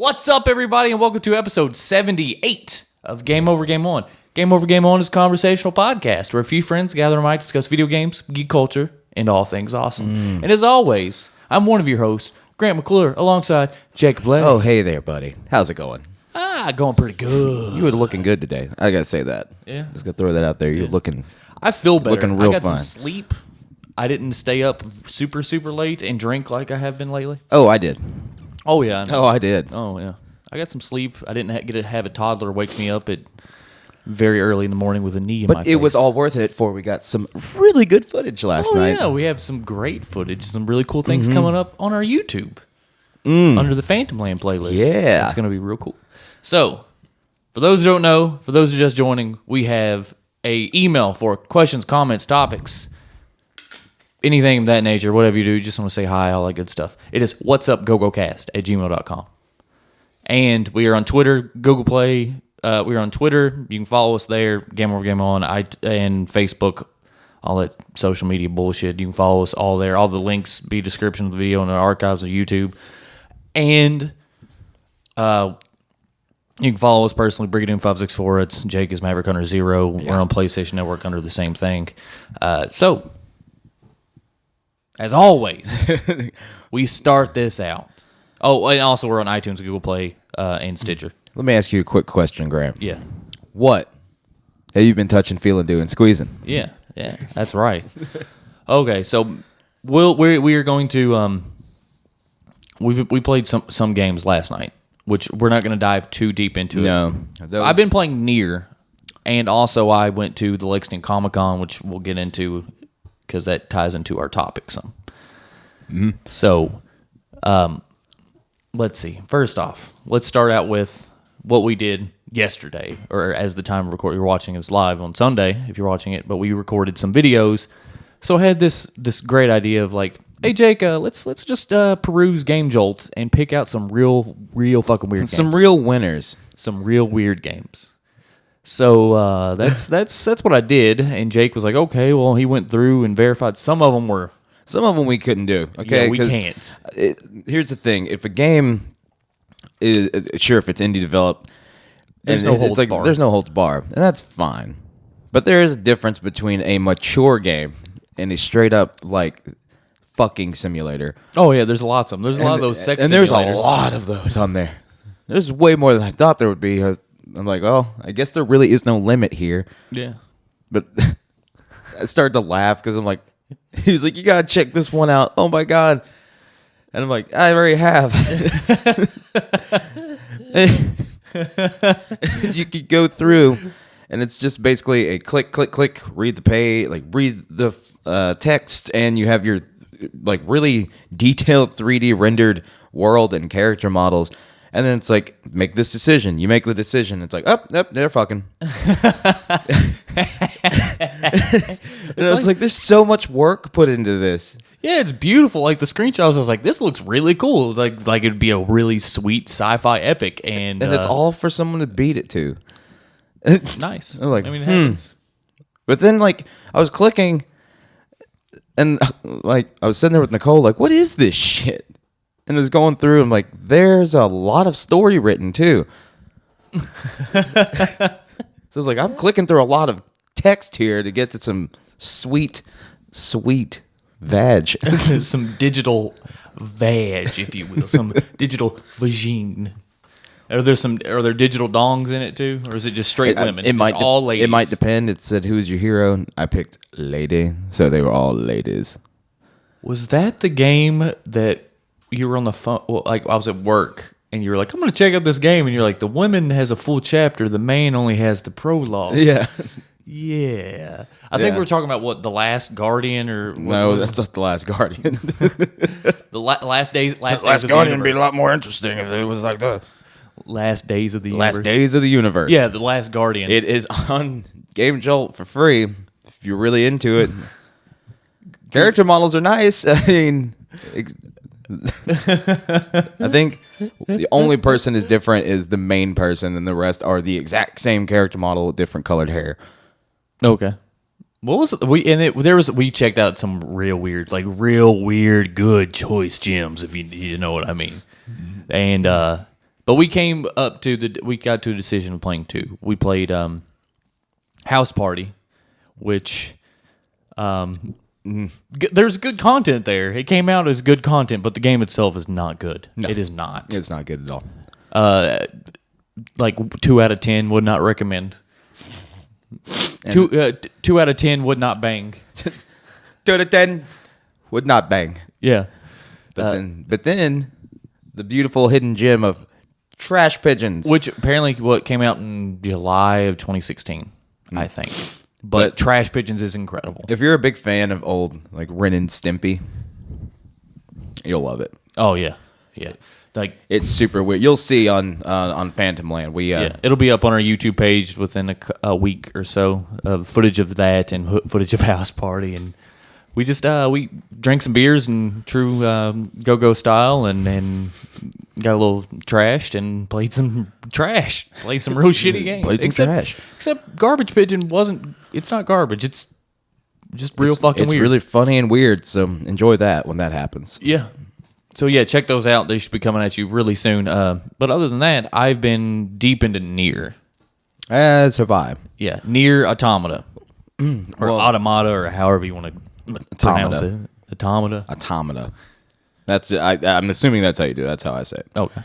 What's up, everybody, and welcome to episode 78 of Game Over, Game On. Game Over, Game On is a conversational podcast where a few friends gather and might discuss video games, geek culture, and all things awesome. And as always, I'm one of your hosts, Grant McClure, alongside Jacob Blake. Oh, hey there, buddy. How's it going? Going pretty good. You were looking good today. I gotta say that. Yeah. Just gonna throw that out there. You're looking. I feel better. Looking real I got fine. some sleep. I didn't stay up super late and drink like I have been lately. Oh, I did. Oh, yeah. I know. Oh, I did. Oh, yeah. I got some sleep. I didn't get to have a toddler wake me up at very early in the morning with a knee in my But face. it was all worth it for we got some really good footage last night. Yeah, we have some great footage, some really cool things coming up on our YouTube under the Phantom Land playlist. Yeah. It's going to be real cool. So, for those who don't know, for those who are just joining, we have a email for questions, comments, topics, anything of that nature, whatever you do, just want to say hi, all that good stuff. It is whatsupgogocast@gmail.com. And we are on Twitter, Google Play. We are on Twitter. You can follow us there, Game Over, Game On, and Facebook, all that social media bullshit. You can follow us all there. All the links be description of the video and the archives of YouTube. And you can follow us personally, Brigadoon564. It's Jake is Maverick under 0. Yeah. We're on PlayStation Network under the same thing. So, as always, we start this out. Oh, and also we're on iTunes, Google Play, and Stitcher. Let me ask you a quick question, Graham. Yeah. What have you been touching, feeling, doing, squeezing? Yeah, that's right. Okay, so we are going to we played some games last night, which we're not going to dive too deep into. No, I've been playing Nier, and also I went to the Lexington ComicCon, which we'll get into because that ties into our topic some. Mm-hmm. So, let's see. First off, let's start out with what we did yesterday, or as the time of record, you're watching this live on Sunday if you're watching it, but we recorded some videos. So I had this great idea of like, hey Jake, let's just peruse Game Jolt and pick out some real fucking weird games. Some real winners. Some real weird games. So that's what I did, and Jake was like, okay, well, he went through and verified some of them we couldn't do. Okay, yeah, we can't. Here's the thing: if a game is sure, if it's indie developed, there's no holds bar. There's no holds bar, and that's fine. But there is a difference between a mature game and a straight up like fucking simulator. Oh yeah, there's lots of them. There's a lot of those sex simulators. And there's a lot of those on there. There's way more than I thought there would be. I'm like, oh, I guess there really is no limit here. Yeah. But I started to laugh because I'm like, he was like, you gotta check this one out. Oh my god. And I'm like, I already have. You could go through, and it's just basically a click, read the page, like read the text, and you have your like really detailed 3D rendered world and character models. And then it's like, make this decision. You make the decision. It's like, oh, nope, they're fucking. It's like, there's so much work put into this. Yeah, it's beautiful. Like the screenshots, I was like, this looks really cool. Like it'd be a really sweet sci-fi epic, and it's all for someone to beat it to. Nice. I'm like, I mean, it happens. But then, like, I was clicking, and like, I was sitting there with Nicole, like, what is this shit? And I was going through, I'm like, there's a lot of story written too. So I was like, I'm clicking through a lot of text here to get to some sweet vag. Some digital vag, if you will. Some digital vagine. Are there digital dongs in it too? Or is it just straight women? All ladies. It might depend. It said, who's your hero? I picked lady. So they were all ladies. Was that the game that you were on the phone? Well, like I was at work and you were like, I'm going to check out this game. And you're like, the woman has a full chapter. The man only has the prologue. Yeah. Yeah. I think we were talking about what, The Last Guardian or what? No, that's not The Last Guardian. The Last Days of Last the Guardian would be a Universe. lot more interesting if it was like the Last Days of the Universe. Last Days of the Universe. Yeah, The Last Guardian. It is on Game Jolt for free if you're really into it. Character models are nice. I mean, I think the only person is different is the main person, and the rest are the exact same character model with different colored hair. Okay. What was it? We checked out some real weird good choice gems, if you know what I mean. And But we got to a decision of playing 2. We played House Party, which there's good content there. It came out as good content, but the game itself is not good. No, it is not. It's not good at all. Like 2 out of 10 would not recommend. 2 out of 10 would not bang. 2 out of 10 would not bang. Yeah. But then the beautiful hidden gem of Trash Pigeons, which apparently came out in July of 2016, I think. But Trash Pigeons is incredible. If you're a big fan of old like Ren and Stimpy, you'll love it. Oh yeah, yeah. Like it's super weird. You'll see on Phantom Land. It'll be up on our YouTube page within a week or so of footage of that and footage of House Party, and we just we drank some beers in true go-go style and got a little trashed and played some trash. Played some real shitty games. Played some trash. Except Garbage Pigeon wasn't. It's not garbage. It's just real fucking weird. It's really funny and weird. So enjoy that when that happens. Yeah. So yeah, check those out. They should be coming at you really soon. But other than that, I've been deep into Nier. As have I. Yeah, Nier Automata, or Automata, or however you want to pronounce it. Automata. Automata. That's I'm assuming that's how you do it. That's how I say it. Okay.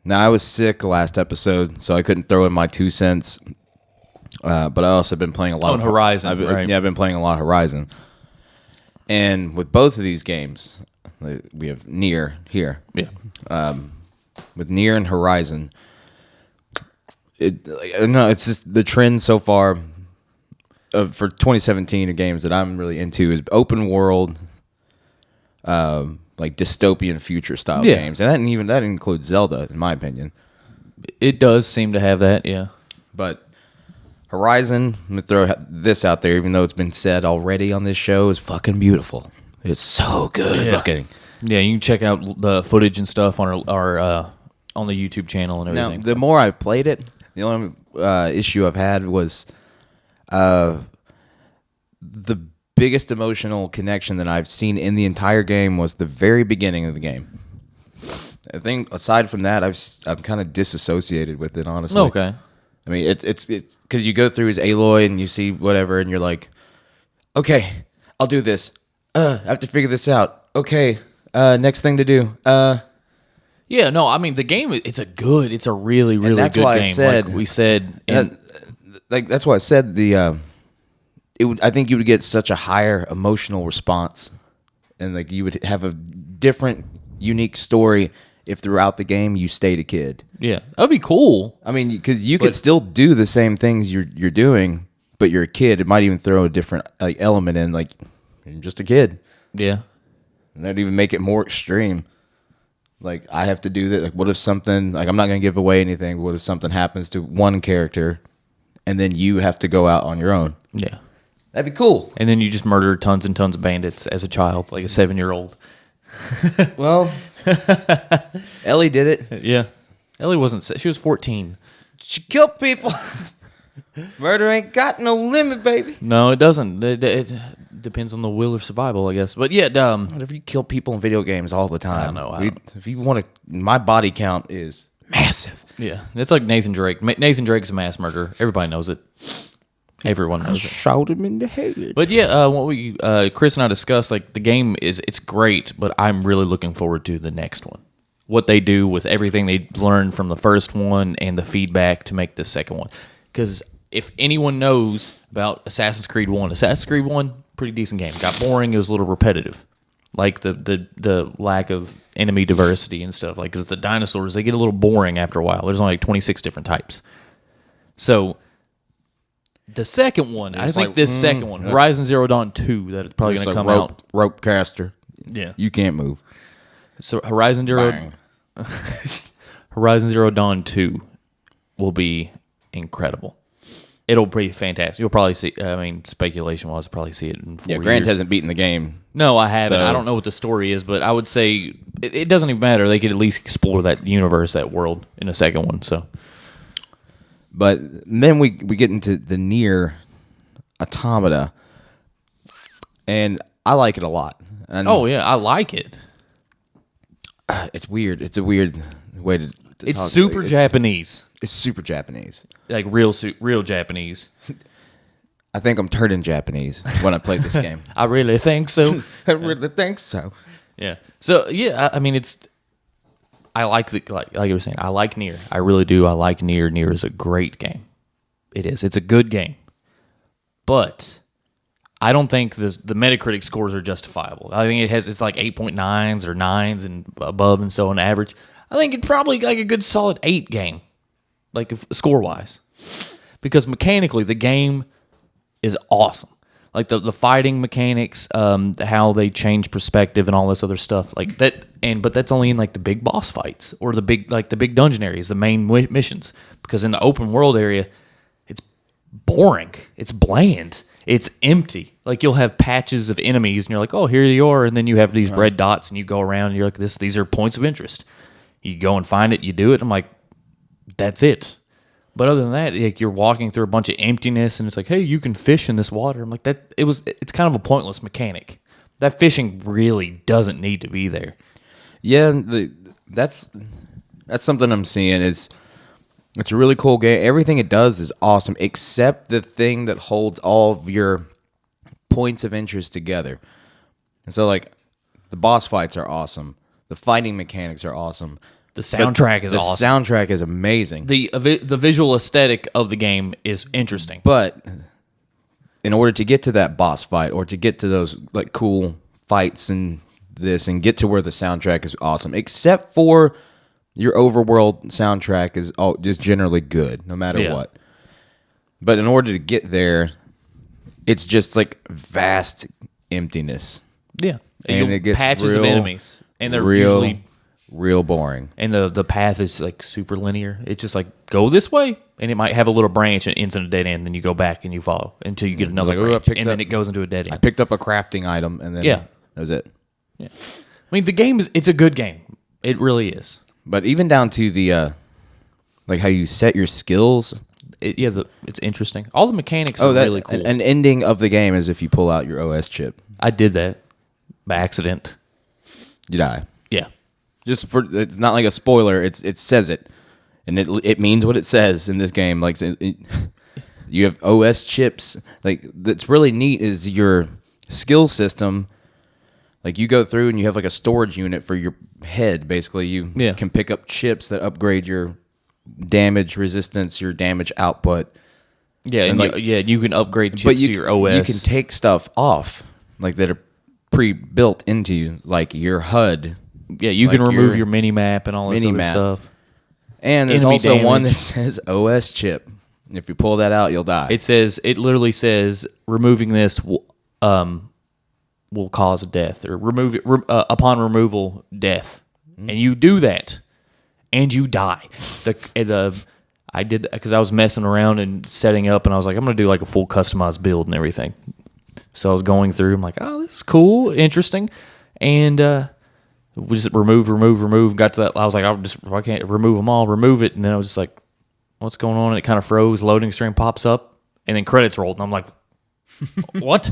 Now I was sick last episode, so I couldn't throw in my 2 cents. But I also been playing a lot of Horizon. Right. Yeah, I've been playing a lot of Horizon. And with both of these games, we have Nier here. Yeah. With Nier and Horizon, it's just the trend so far for 2017 of games that I'm really into is open world, like dystopian future style games, and that includes Zelda, in my opinion. It does seem to have that, yeah. But Horizon, I'm gonna throw this out there, even though it's been said already on this show, is fucking beautiful. It's so good looking. Yeah, you can check out the footage and stuff on our on the YouTube channel and everything. Now, the more I played it, the only issue I've had was the biggest emotional connection that I've seen in the entire game was the very beginning of the game. I think aside from that, I'm kind of disassociated with it, honestly. Okay. I mean, it's because you go through his Aloy and you see whatever, and you're like, okay, I'll do this. I have to figure this out. Okay, next thing to do. Yeah, no, I mean the game. It's a really, really that's good why game. I said, like we said, that's why I said I think you would get such a higher emotional response, and like you would have a different, unique story if throughout the game you stayed a kid. Yeah, that'd be cool. I mean, because you could still do the same things you're doing, but you're a kid. It might even throw a different element in, like you're just a kid. Yeah, and that'd even make it more extreme. Like I have to do that. Like, what if something? Like I'm not gonna give away anything. But what if something happens to one character, and then you have to go out on your own? Yeah, that'd be cool. And then you just murder tons and tons of bandits as a child, like a 7-year-old. Well, Ellie did it. Yeah, Ellie wasn't. She was 14. She killed people. Murder ain't got no limit, baby. No, it doesn't. It depends on the will of survival, I guess. But yeah, whatever. You kill people in video games all the time. I know. If you want to, my body count is massive. Yeah, it's like Nathan Drake. Nathan Drake's a mass murderer. Everybody knows it. Everyone knows it. Shot him in the head. But yeah, what we Chris and I discussed, like the game it's great, but I'm really looking forward to the next one. What they do with everything they learned from the first one and the feedback to make the second one. Because if anyone knows about Assassin's Creed 1, pretty decent game. Got boring. It was a little repetitive. Like the lack of enemy diversity and stuff. Like, because the dinosaurs, they get a little boring after a while. There's only like 26 different types. So the second one, I think second one, Horizon Zero Dawn 2, that it's probably going to come out. Rope caster. Yeah. You can't move. So Horizon Zero Dawn 2 will be incredible. It'll be fantastic. You'll probably see, I mean, speculation-wise, probably see it in 4 years. Grant hasn't beaten the game. No, I haven't. I don't know what the story is, but I would say it doesn't even matter. They could at least explore that universe, that world in a second one. So, but then we get into the Nier Automata, and I like it a lot. And oh, yeah, I like it. it's weird. It's a weird way to It's talk. super Japanese. It's super Japanese. Like real Japanese. I think I'm turning Japanese when I play this game. I really think so. I really think so. Yeah. So yeah, I mean, I like like you were saying. I like Nier. I really do. I like Nier. Nier is a great game. It is. It's a good game. But I don't think the Metacritic scores are justifiable. I think it's like 8.9s or 9s and above, and so on average. I think it's probably like a good solid 8 game, like score wise, because mechanically the game is awesome. Like the fighting mechanics, how they change perspective and all this other stuff like that. But that's only in like the big boss fights or the big dungeon areas, the main missions. Because in the open world area, it's boring. It's bland. It's empty. Like you'll have patches of enemies, and you're like, oh, here you are, and then you have these red dots, and you go around, and you're like, these are points of interest. You go and find it, you do it. I'm like, that's it. But other than that, like you're walking through a bunch of emptiness, and it's like, hey, you can fish in this water. I'm like, it's kind of a pointless mechanic. That fishing really doesn't need to be there. Yeah, that's something I'm seeing. It's a really cool game. Everything it does is awesome, except the thing that holds all of your points of interest together. And so, like, the boss fights are awesome. The fighting mechanics are awesome. The soundtrack is awesome. The soundtrack is amazing. The visual aesthetic of the game is interesting. But in order to get to that boss fight or to get to those like cool fights and this and get to where the soundtrack is awesome, except for your overworld soundtrack is just generally good no matter what. But in order to get there, it's just like vast emptiness. Yeah. And it gets patches of enemies. And they're real usually boring. And the path is like super linear. It's just like go this way, and it might have a little branch and ends in a dead end. Then you go back and you follow until you get another branch, and then it goes into a dead end. I picked up a crafting item, and then that was it. Yeah, I mean the game it's a good game. It really is. But even down to the like how you set your skills. It's interesting. All the mechanics are really cool. An ending of the game is if you pull out your OS chip. I did that by accident. You die. Yeah. It's not like a spoiler. It says it, and it means what it says in this game. Like you have OS chips. Like that's really neat. Is your skill system. Like you go through and you have like a storage unit for your head. Basically, you can pick up chips that upgrade your damage resistance, your damage output. Yeah, and you can upgrade chips to your OS. You can take stuff off like that are pre-built into you, like your HUD. Yeah, you can remove your mini map and all this other stuff. And there's also one that says OS chip. If you pull that out, you'll die. It literally says removing this will cause death, or upon removal death. And you do that and you die. I did that because I was messing around and setting up, and I was like, I'm going to do like a full customized build and everything. So I was going through. I'm like, oh, this is cool, interesting, and we just remove. Got to that. I was like, I can't remove them all. Remove it, and then I was just like, what's going on? And it kind of froze. Loading screen pops up, and then credits rolled, and I'm like, what?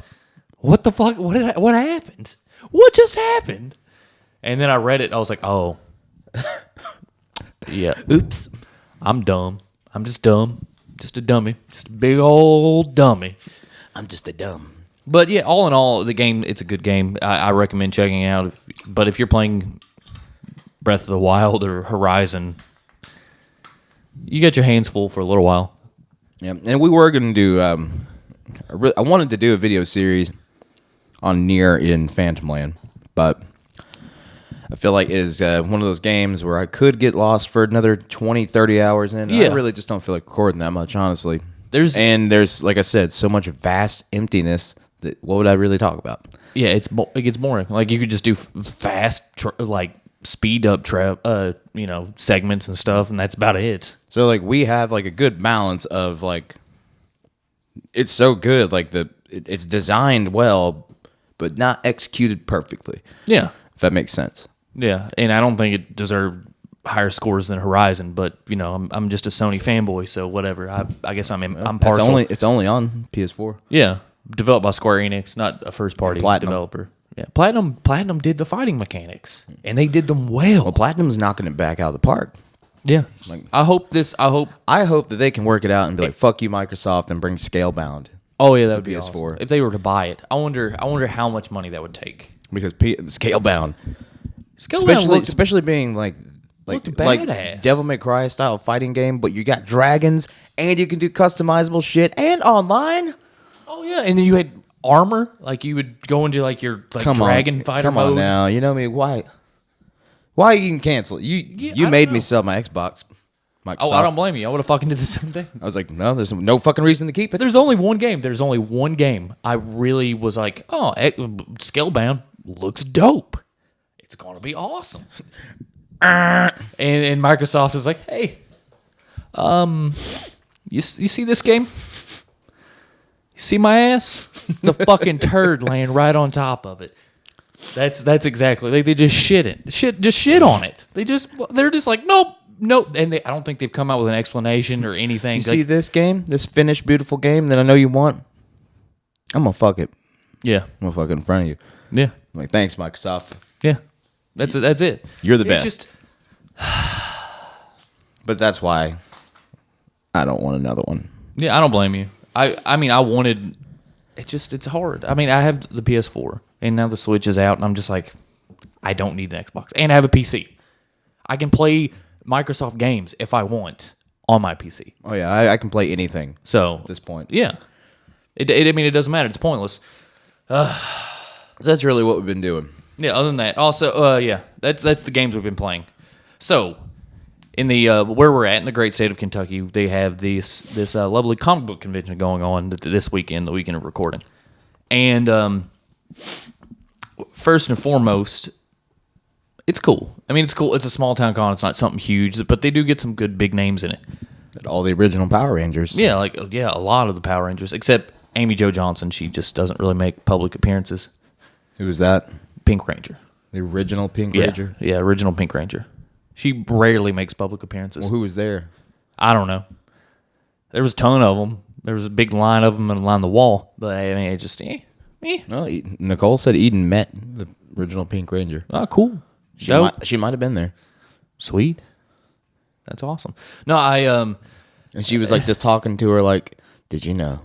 What the fuck? What happened? What just happened? And then I read it. I was like, oh, yeah. Oops. I'm dumb. I'm just dumb. Just a dummy. Just a big old dummy. I'm just a dumb. But yeah, all in all, the game, it's a good game. I recommend checking it out. But if you're playing Breath of the Wild or Horizon, you got your hands full for a little while. Yeah, and we were going to do, I wanted to do a video series on Nier in Phantom Land, but I feel like it is one of those games where I could get lost for another 20, 30 hours in. Yeah. I really just don't feel like recording that much, honestly. There's, like I said, so much vast emptiness that what would I really talk about? Yeah, it gets boring. Like you could just do fast, speed up, segments and stuff, and that's about it. So like we have like a good balance of like, it's so good, like it's designed well, but not executed perfectly. Yeah, if that makes sense. Yeah, and I don't think it deserved higher scores than Horizon, but I'm just a Sony fanboy, so whatever. I guess I'm partial. It's only on PS4. Yeah, developed by Square Enix, not a first party developer. Yeah, Platinum did the fighting mechanics, and they did them well. Well, Platinum's knocking it back out of the park. Yeah, I hope that they can work it out and be like, "Fuck you, Microsoft," and bring Scalebound. Oh yeah, that would be PS4. awesome. If they were to buy it. I wonder how much money that would take. Because Scalebound, Scalebound especially being like badass. Devil May Cry style fighting game, but you got dragons and you can do customizable shit and online. Oh yeah, and then you had armor. Like you would go into like your dragon fighter mode. Come on now, you know me. Why you can cancel it? You made me sell my Xbox. Microsoft. Oh, I don't blame you. I would have fucking did the same thing. I was like, no, there's no fucking reason to keep it. There's only one game. I really was like, oh, Scalebound looks dope. It's gonna be awesome. and Microsoft is like, hey, you see this game? You see my ass? The fucking turd laying right on top of it. That's exactly like they just shit on it. They're just like nope, and I don't think they've come out with an explanation or anything. You see this game, this finished beautiful game that I know you want. I'm gonna fuck it. Yeah, I'm gonna fuck it in front of you. Yeah, I'm like thanks, Microsoft. Yeah, that's it. You're the best. But that's why I don't want another one. Yeah, I don't blame you. I mean, I wanted. It's hard. I mean, I have the PS4, and now the Switch is out, and I'm just like, I don't need an Xbox, and I have a PC. I can play Microsoft games if I want on my PC. Oh yeah, I can play anything. So at this point, yeah, I mean, it doesn't matter. It's pointless. That's really what we've been doing. Yeah. Other than that, also, yeah, that's the games we've been playing. So, in the where we're at in the great state of Kentucky, they have this lovely comic book convention going on this weekend, the weekend of recording. And first and foremost, it's cool. I mean, it's cool. It's a small town con. It's not something huge, but they do get some good big names in it. All the original Power Rangers. Yeah, a lot of the Power Rangers, except Amy Jo Johnson. She just doesn't really make public appearances. Who was that? Pink Ranger. The original Pink Ranger? Yeah, original Pink Ranger. She rarely makes public appearances. Well, who was there? I don't know. There was a ton of them. There was a big line of them along the wall. But, I mean, it just, No, Nicole said Eden met the original Pink Ranger. Oh, cool. She might have been there. Sweet. That's awesome. No, And she was like just talking to her like, did you know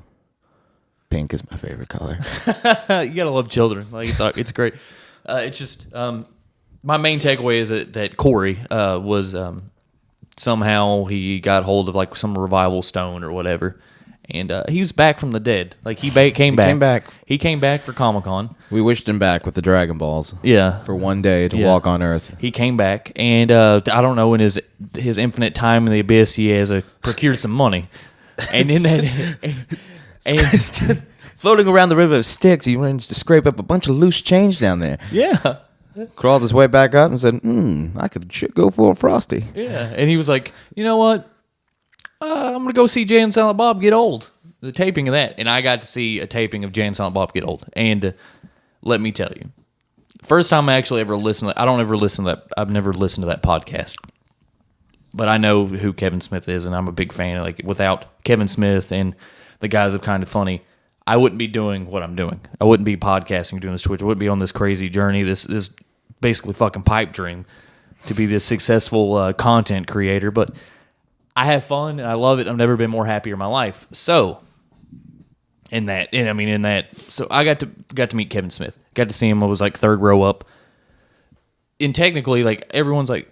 pink is my favorite color? You gotta love children. Like it's great. It's just my main takeaway is that Corey was somehow he got hold of like some revival stone or whatever, and he was back from the dead. Like he came back. He came back for Comic-Con. We wished him back with the Dragon Balls. Yeah, for one day to walk on Earth. He came back, and I don't know, in his infinite time in the abyss, he has procured some money, and in that. And floating around the river of Styx, he managed to scrape up a bunch of loose change down there. Yeah. Crawled his way should up and said, I could go for a Frosty. Yeah. And he was like, you know what? I'm going to go see Jay and Silent Bob Get Old. The taping of that. And I got to see a taping of Jay and Silent Bob Get Old. And let me tell you, first time I actually ever listened to, I've never listened to that podcast. But I know who Kevin Smith is, and I'm a big fan. Like, without Kevin Smith and the guys of Kind of Funny, I wouldn't be doing what I'm doing. I wouldn't be podcasting, doing this Twitch. I wouldn't be on this crazy journey, this basically fucking pipe dream to be this successful content creator. But I have fun, and I love it. I've never been more happier in my life. So, so I got to meet Kevin Smith. Got to see him. I was like third row up. And technically, like, everyone's like,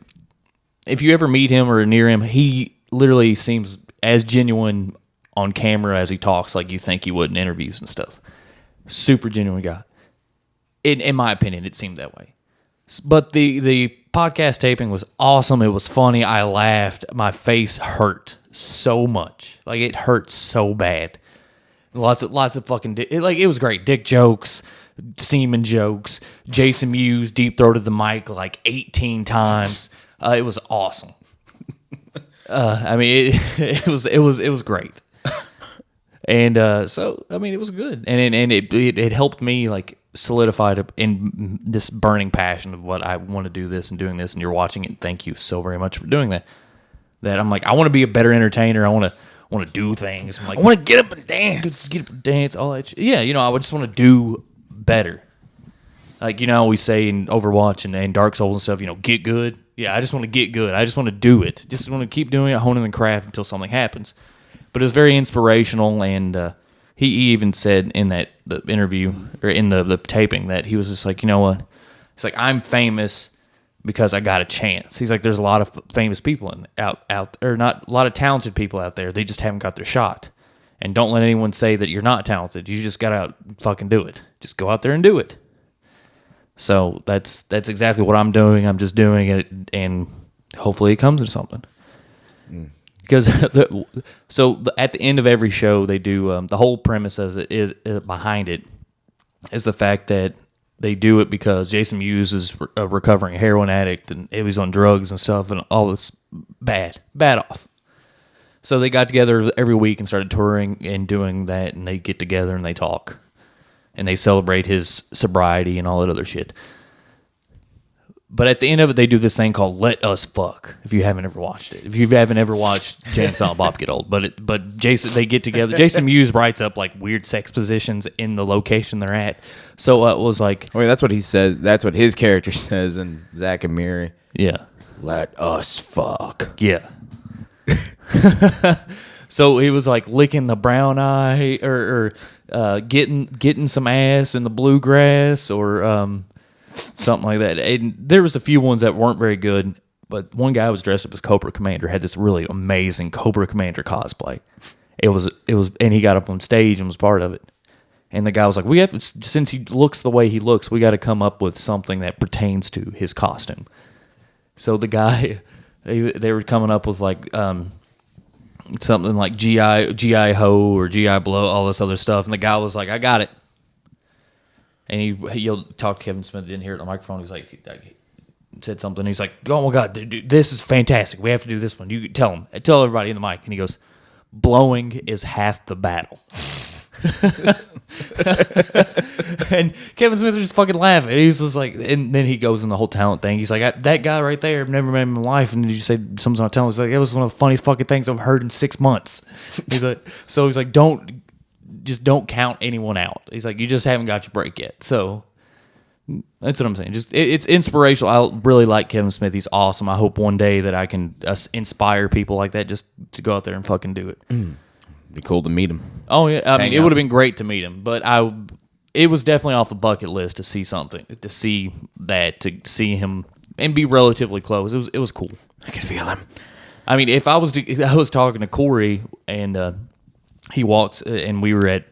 if you ever meet him or near him, he literally seems as genuine on camera as he talks, like you think he would in interviews and stuff. Super genuine guy. In my opinion, it seemed that way. But the podcast taping was awesome. It was funny. I laughed. My face hurt so much. Like, it hurt so bad. Lots of fucking it was great. Dick jokes, semen jokes. Jason Mewes deep-throated the mic like 18 times. It was awesome. I mean, it was great. And so, I mean, it was good, and it helped me like solidify in this burning passion of what I want to do this and doing this. And you're watching it. And thank you so very much for doing that. That I'm like, I want to be a better entertainer. I want to do things. I'm like, I want to get up and dance, all that shit. Yeah, I would just want to do better. Like, you know, we say in Overwatch and Dark Souls and stuff, you know, get good. Yeah, I just want to get good. I just want to do it. Just want to keep doing it, honing the craft until something happens. But it was very inspirational, and he even said in the interview, or in the taping, that he was just like, you know what? He's like, I'm famous because I got a chance. He's like, there's a lot of famous people out or not a lot of talented people out there. They just haven't got their shot. And don't let anyone say that you're not talented. You just gotta fucking do it. Just go out there and do it. So that's exactly what I'm doing. I'm just doing it, and hopefully it comes into something. Because at the end of every show, they do the whole premise as it is behind it is the fact that they do it because Jason Mewes is a recovering heroin addict, and he was on drugs and stuff, and all this bad off. So they got together every week and started touring and doing that, and they get together and they talk. And they celebrate his sobriety and all that other shit. But at the end of it, they do this thing called Let Us Fuck, if you haven't ever watched it. If you haven't ever watched Jay and Silent Bob Get Old. But Jason, they get together. Jason Mewes writes up like weird sex positions in the location they're at. So it was like... Wait, that's what he says. That's what his character says in Zack and Miri. Yeah. Let us fuck. Yeah. So he was like licking the brown eye or getting some ass in the bluegrass or something like that. And there was a few ones that weren't very good, but one guy was dressed up as Cobra Commander, had this really amazing Cobra Commander cosplay. It was, and he got up on stage and was part of it. And the guy was like, since he looks the way he looks, we got to come up with something that pertains to his costume. So the guy, they were coming up with like something like GI Ho or GI Blow, all this other stuff. And the guy was like, I got it. And he talked to Kevin Smith, didn't hear it on the microphone. He's like, he said something. He's like, oh my God, dude, this is fantastic. We have to do this one. You tell everybody in the mic. And he goes, blowing is half the battle. And Kevin Smith was just fucking laughing. He was just like, and then he goes in the whole talent thing. He's like, that guy right there, I've never met him in my life. And did you say something on talent? He's like, it was one of the funniest fucking things I've heard in 6 months. He's like, don't count anyone out. He's like, you just haven't got your break yet. So that's what I'm saying. Just it's inspirational. I really like Kevin Smith. He's awesome. I hope one day that I can inspire people like that just to go out there and fucking do it. Be cool to meet him. Oh yeah, I mean, it would have been great to meet him, but it was definitely off the bucket list to see something, to see him and be relatively close. It was cool. I could feel him. I mean, I was talking to Corey, and he walks, and we were at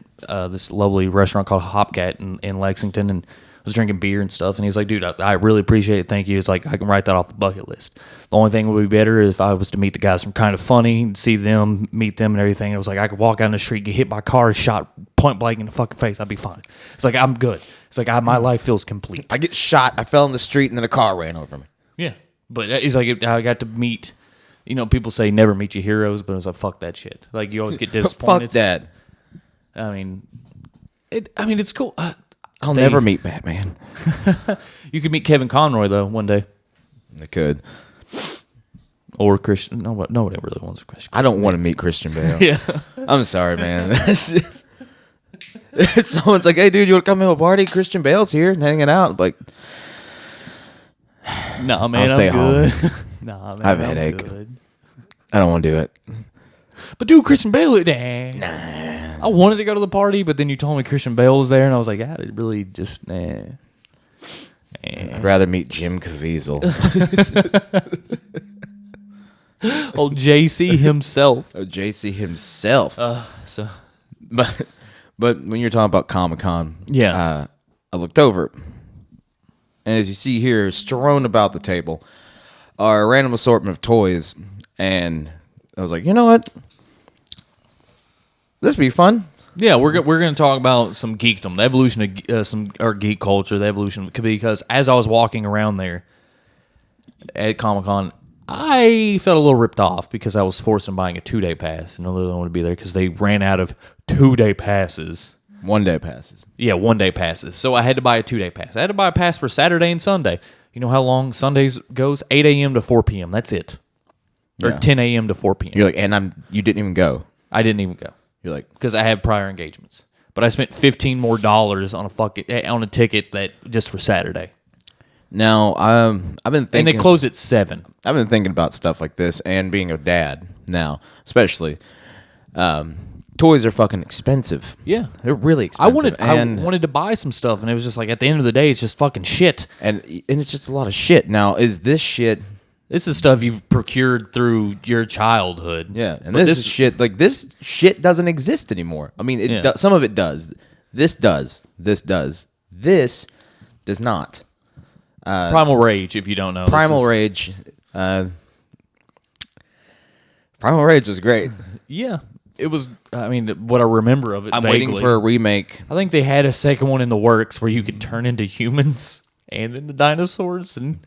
this lovely restaurant called Hopcat in Lexington, and was drinking beer and stuff, and he's like, dude, I really appreciate it, thank you. It's like, I can write that off the bucket list. The only thing would be better if I was to meet the guys from Kind of Funny, see them, meet them and everything. It was like, I could walk down the street, get hit by a car, shot point blank in the fucking face, I'd be fine. It's like, I'm good. It's like, my life feels complete. I get shot, I fell in the street, and then a car ran over me. Yeah, but he's like, I got to meet, people say never meet your heroes, but it was like, fuck that shit. Like, you always get disappointed. Fuck that. I mean, it's cool. I'll never meet Batman. You could meet Kevin Conroy though one day. I could. Or Christian. Nobody really wants a Christian. I don't want to meet Christian Bale. Yeah. I'm sorry, man. If someone's like, hey, dude, you want to come to a party? Christian Bale's here and hanging out. I'm like, nah, man, I'll stay I'm good. home. Nah, man, I have a I'm headache. good. I don't want to do it. But dude, Christian Bale, nah. I wanted to go to the party, but then you told me Christian Bale was there, and I was like, it really just, nah. I'd rather meet Jim Caviezel. Old JC himself. Oh, JC himself. But when you're talking about Comic-Con, yeah, I looked over, and as you see here, strewn about the table are a random assortment of toys, and I was like, you know what? This would be fun. Yeah, we're going to talk about some geekdom, the evolution of geek culture, the evolution, because as I was walking around there at Comic-Con, I felt a little ripped off because I was forced into buying a 2-day pass, and I really wanted to be there because they ran out of 2-day passes. 1-day passes. Yeah, 1-day passes. So I had to buy a 2-day pass. I had to buy a pass for Saturday and Sunday. You know how long Sundays goes? 8 a.m. to 4 p.m. That's it. Or 10 a.m. to 4 p.m. You're like, and you didn't even go. I didn't even go. You're like, because I have prior engagements. but I spent $15 more on a ticket that just for Saturday. Now, I've been thinking, And they close at 7. I've been thinking about stuff like this, and being a dad now, especially. Toys are fucking expensive. Yeah, They're really I expensive. wanted to buy some stuff, and it was just like at the end of the day, it's just fucking shit. And it's just a lot of shit. Now, is this shit? This is stuff you've procured through your childhood. Yeah, and this is shit. Like, this shit doesn't exist anymore. I mean, some of it does. This does. This does. This does not. Primal Rage, if you don't know. Primal Rage. Primal Rage was great. Yeah. It was, I mean, what I remember of it I'm vaguely. waiting for a remake. I think they had a second one in the works where you could turn into humans and then the dinosaurs, and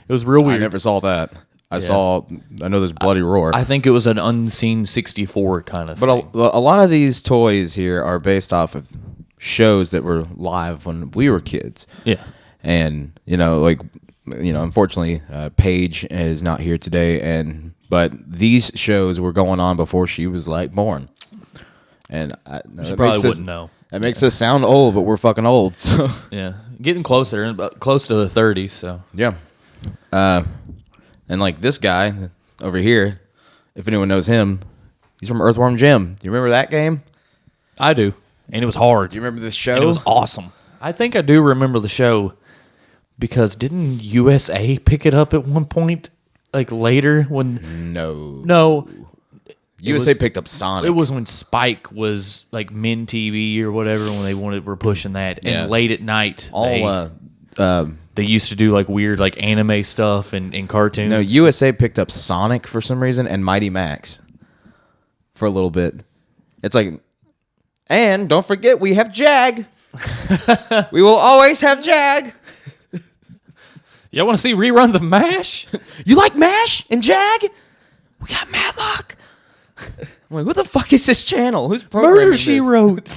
it was real weird. I never saw that. I know there's Bloody Roar. I think it was an Unseen 64 kind of thing. But a lot of these toys here are based off of shows that were live when we were kids. Yeah. And, unfortunately, Paige is not here today, but these shows were going on before she was, born. And she probably wouldn't know. That makes us sound old, but we're fucking old, so... Yeah. Getting closer, close to the 30s, so... Yeah. And, this guy over here, if anyone knows him, he's from Earthworm Jim. Do you remember that game? I do. And it was hard. Do you remember this show? And it was awesome. I think I do remember the show because didn't USA pick it up at one point? Later when... No. USA picked up Sonic. It was when Spike was Min TV or whatever when they were pushing that. Yeah. And late at night, they used to do weird anime stuff and cartoons. No, USA picked up Sonic for some reason and Mighty Max for a little bit. It's and don't forget we have Jag. We will always have Jag. Y'all want to see reruns of MASH? You like MASH and Jag? We got Matlock. I'm like, what the fuck is this channel? Who's programming Murder, this? She Wrote.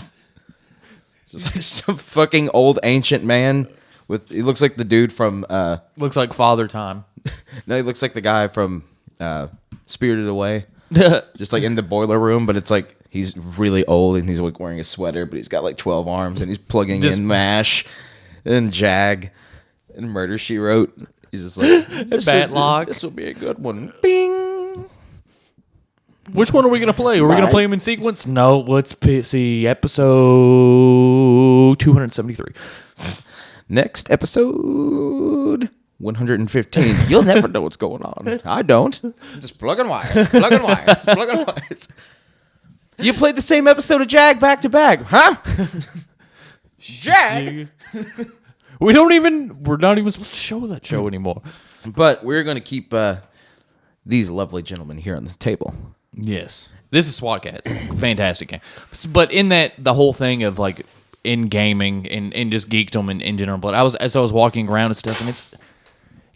It's some fucking old ancient man he looks like the dude from... Looks like Father Time. No, he looks like the guy from Spirited Away. Just in the boiler room, but it's he's really old and he's wearing a sweater, but he's got 12 arms and he's plugging in MASH and Jag and Murder, She Wrote. He's just Matlock. This will be a good one. Bing. Which one are we going to play? Are we going to play them in sequence? No, let's see episode 273. Next episode 115. You'll never know what's going on. I don't. I'm just plugging wires. Plugging wires. You played the same episode of Jag back to back, huh? Jag. We're not even supposed to show that show anymore. But we're going to keep these lovely gentlemen here on the table. Yes. This is SWAT Cats. Fantastic game. But in that, the whole thing of in gaming and just geekdom in general, but as I was walking around and stuff, and it's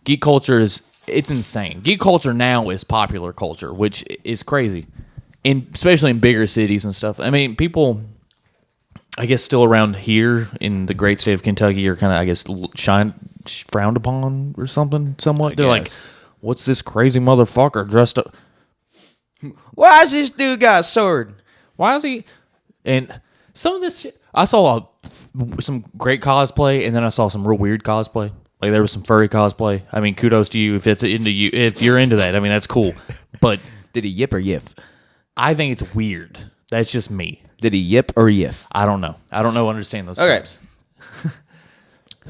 geek culture it's insane. Geek culture now is popular culture, which is crazy. Especially in bigger cities and stuff. I mean, people, I guess, still around here in the great state of Kentucky are kind of, I guess, frowned upon or something, somewhat. They're like, what's this crazy motherfucker dressed up? Why is this dude got a sword? Why is he? And some of this shit, I saw some great cosplay, and then I saw some real weird cosplay. There was some furry cosplay. I mean, kudos to you if you're into that. I mean, that's cool. But did he yip or yiff? I think it's weird. That's just me. Did he yip or yiff? I don't know. Understand those okay. terms.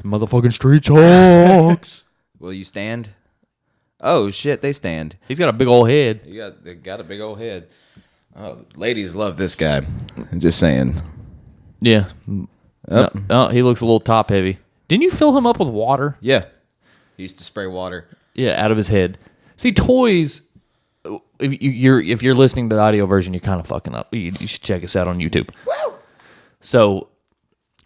Motherfucking street talks. Will you stand? Oh, shit, they stand. He's got a big old head. They got a big old head. Oh, ladies love this guy. I'm just saying. Yeah. No, he looks a little top heavy. Didn't you fill him up with water? Yeah. He used to spray water. Yeah, out of his head. See, toys, if you're listening to the audio version, you're kind of fucking up. You should check us out on YouTube. Woo! So,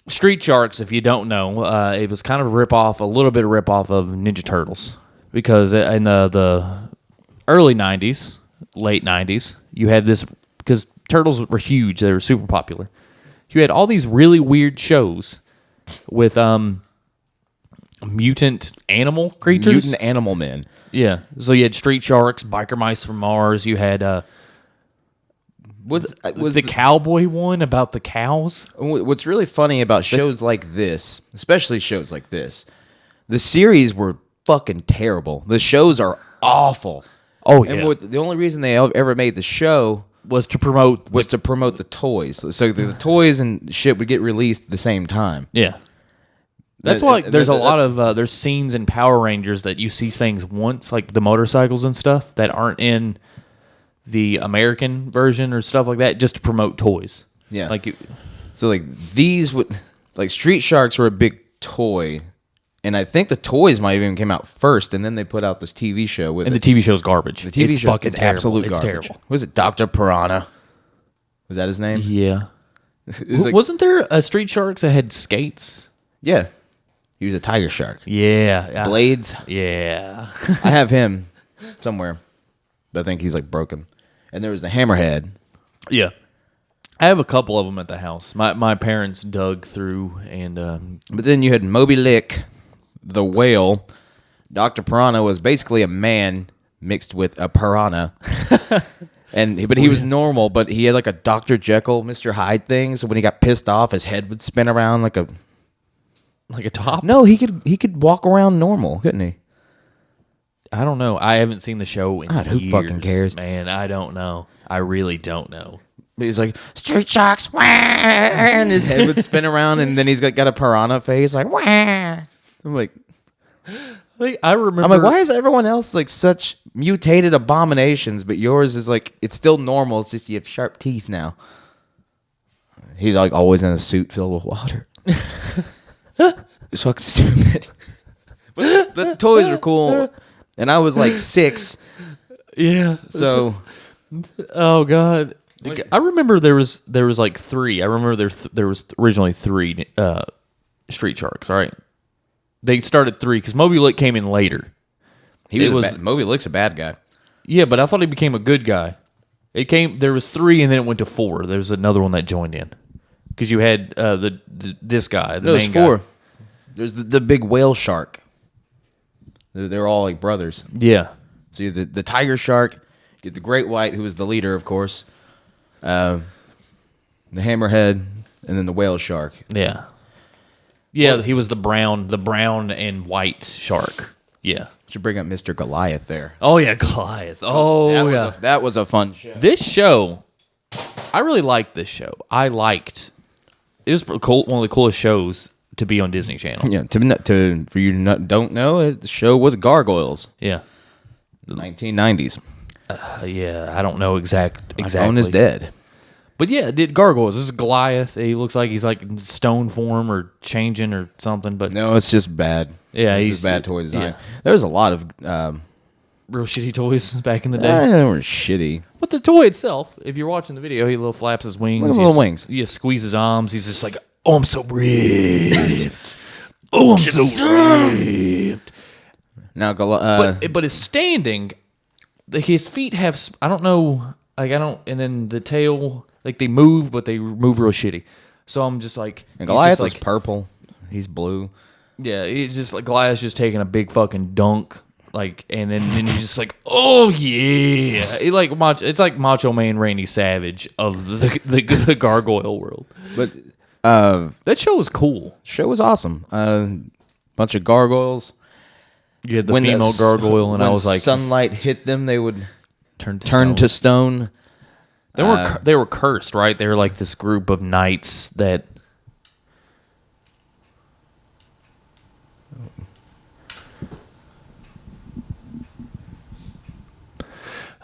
Street Sharks, if you don't know, it was kind of a little bit of rip-off of Ninja Turtles. Because in the early 90s, late 90s, you had this, because Turtles were huge, they were super popular. You had all these really weird shows with mutant animal creatures. Mutant animal men. Yeah. So you had Street Sharks, Biker Mice from Mars. You had Was the cowboy one about the cows? What's really funny about shows like this, especially shows like this, the series were fucking terrible. The shows are awful. Oh, and yeah. the only reason they ever made the show Was to promote the toys. So the toys and shit would get released at the same time. Yeah. That's why there's a lot of there's scenes in Power Rangers that you see things once, like the motorcycles and stuff, that aren't in the American version or stuff like that, just to promote toys. Yeah. Like So like these would like Street Sharks were a big toy, and I think the toys might even came out first, and then they put out this TV show with and it. the TV show's garbage. The TV it's show, fucking it's terrible. absolute It's garbage. terrible. Was it Dr. Piranha? Was that his name? Yeah. It's like- Wasn't there a Street Sharks that had skates? Yeah. He was a tiger shark. Yeah. Blades. Yeah. I have him somewhere. But I think he's like broken. And there was the Hammerhead. Yeah. I have a couple of them at the house. My parents dug through and But then you had Moby Lick, the whale. Dr. Piranha was basically a man mixed with a piranha. But he was normal, but he had like a Dr. Jekyll, Mr. Hyde thing. So when he got pissed off, his head would spin around like a top. No, he could walk around normal, couldn't he? I don't know. I haven't seen the show in God, who years. fucking cares? Man, I don't know. I really don't know. He's like, Street Sharks, wah! And his head would spin around, and then he's got a piranha face, like, wah! I'm like, I remember. why is everyone else like such mutated abominations, but yours is like, it's still normal, it's just you have sharp teeth now. He's like always in a suit filled with water. It's fucking stupid. But the toys were cool, and I was like 6. Yeah. So, Oh God. I remember there was like 3. I remember there was originally 3 Street Sharks. All right. They started 3 because Moby Lick came in later. Moby Lick's a bad guy. Yeah, but I thought he became a good guy. There was 3 and then it went to 4. There was another one that joined in because you had this guy. No, there's 4. There's the big whale shark. They're all like brothers. Yeah. So you have the tiger shark, you have the great white, who was the leader, of course, the hammerhead, and then the whale shark. Yeah. Yeah, he was the brown and white shark. Yeah. Should bring up Mr. Goliath there. Oh yeah, Goliath. Oh yeah. That was a fun show. This show, I really liked this show. It was cool, one of the coolest shows to be on Disney Channel. Yeah, for you don't know, the show was Gargoyles. Yeah. The 1990s. Yeah, I don't know exactly. My phone is dead. But yeah, did Gargoyles. This is Goliath. He looks like he's like in stone form or changing or something. But No, it's just bad. Yeah, it's he's just bad toy design. yeah. There's a lot of real shitty toys back in the day. they were shitty. But the toy itself, if you're watching the video, he little flaps his wings. Look at the little wings. He just squeeze his arms. He's just like, oh, I'm so ripped. Oh, I'm so ripped. Now, But his standing, his feet have, I don't know, and then the tail, like they move, but they move real shitty. So I'm just like, and Goliath was like, purple. He's blue. Yeah, he's just like, Goliath's just taking a big fucking dunk. Like, and then he's just like, oh yeah, it's like Macho Man Randy Savage of the gargoyle world. But that show was cool. Show was awesome. Bunch of gargoyles. You had the female gargoyle, and I was like, sunlight hit them, they would turn to stone. They were cursed, right? They were like this group of knights that.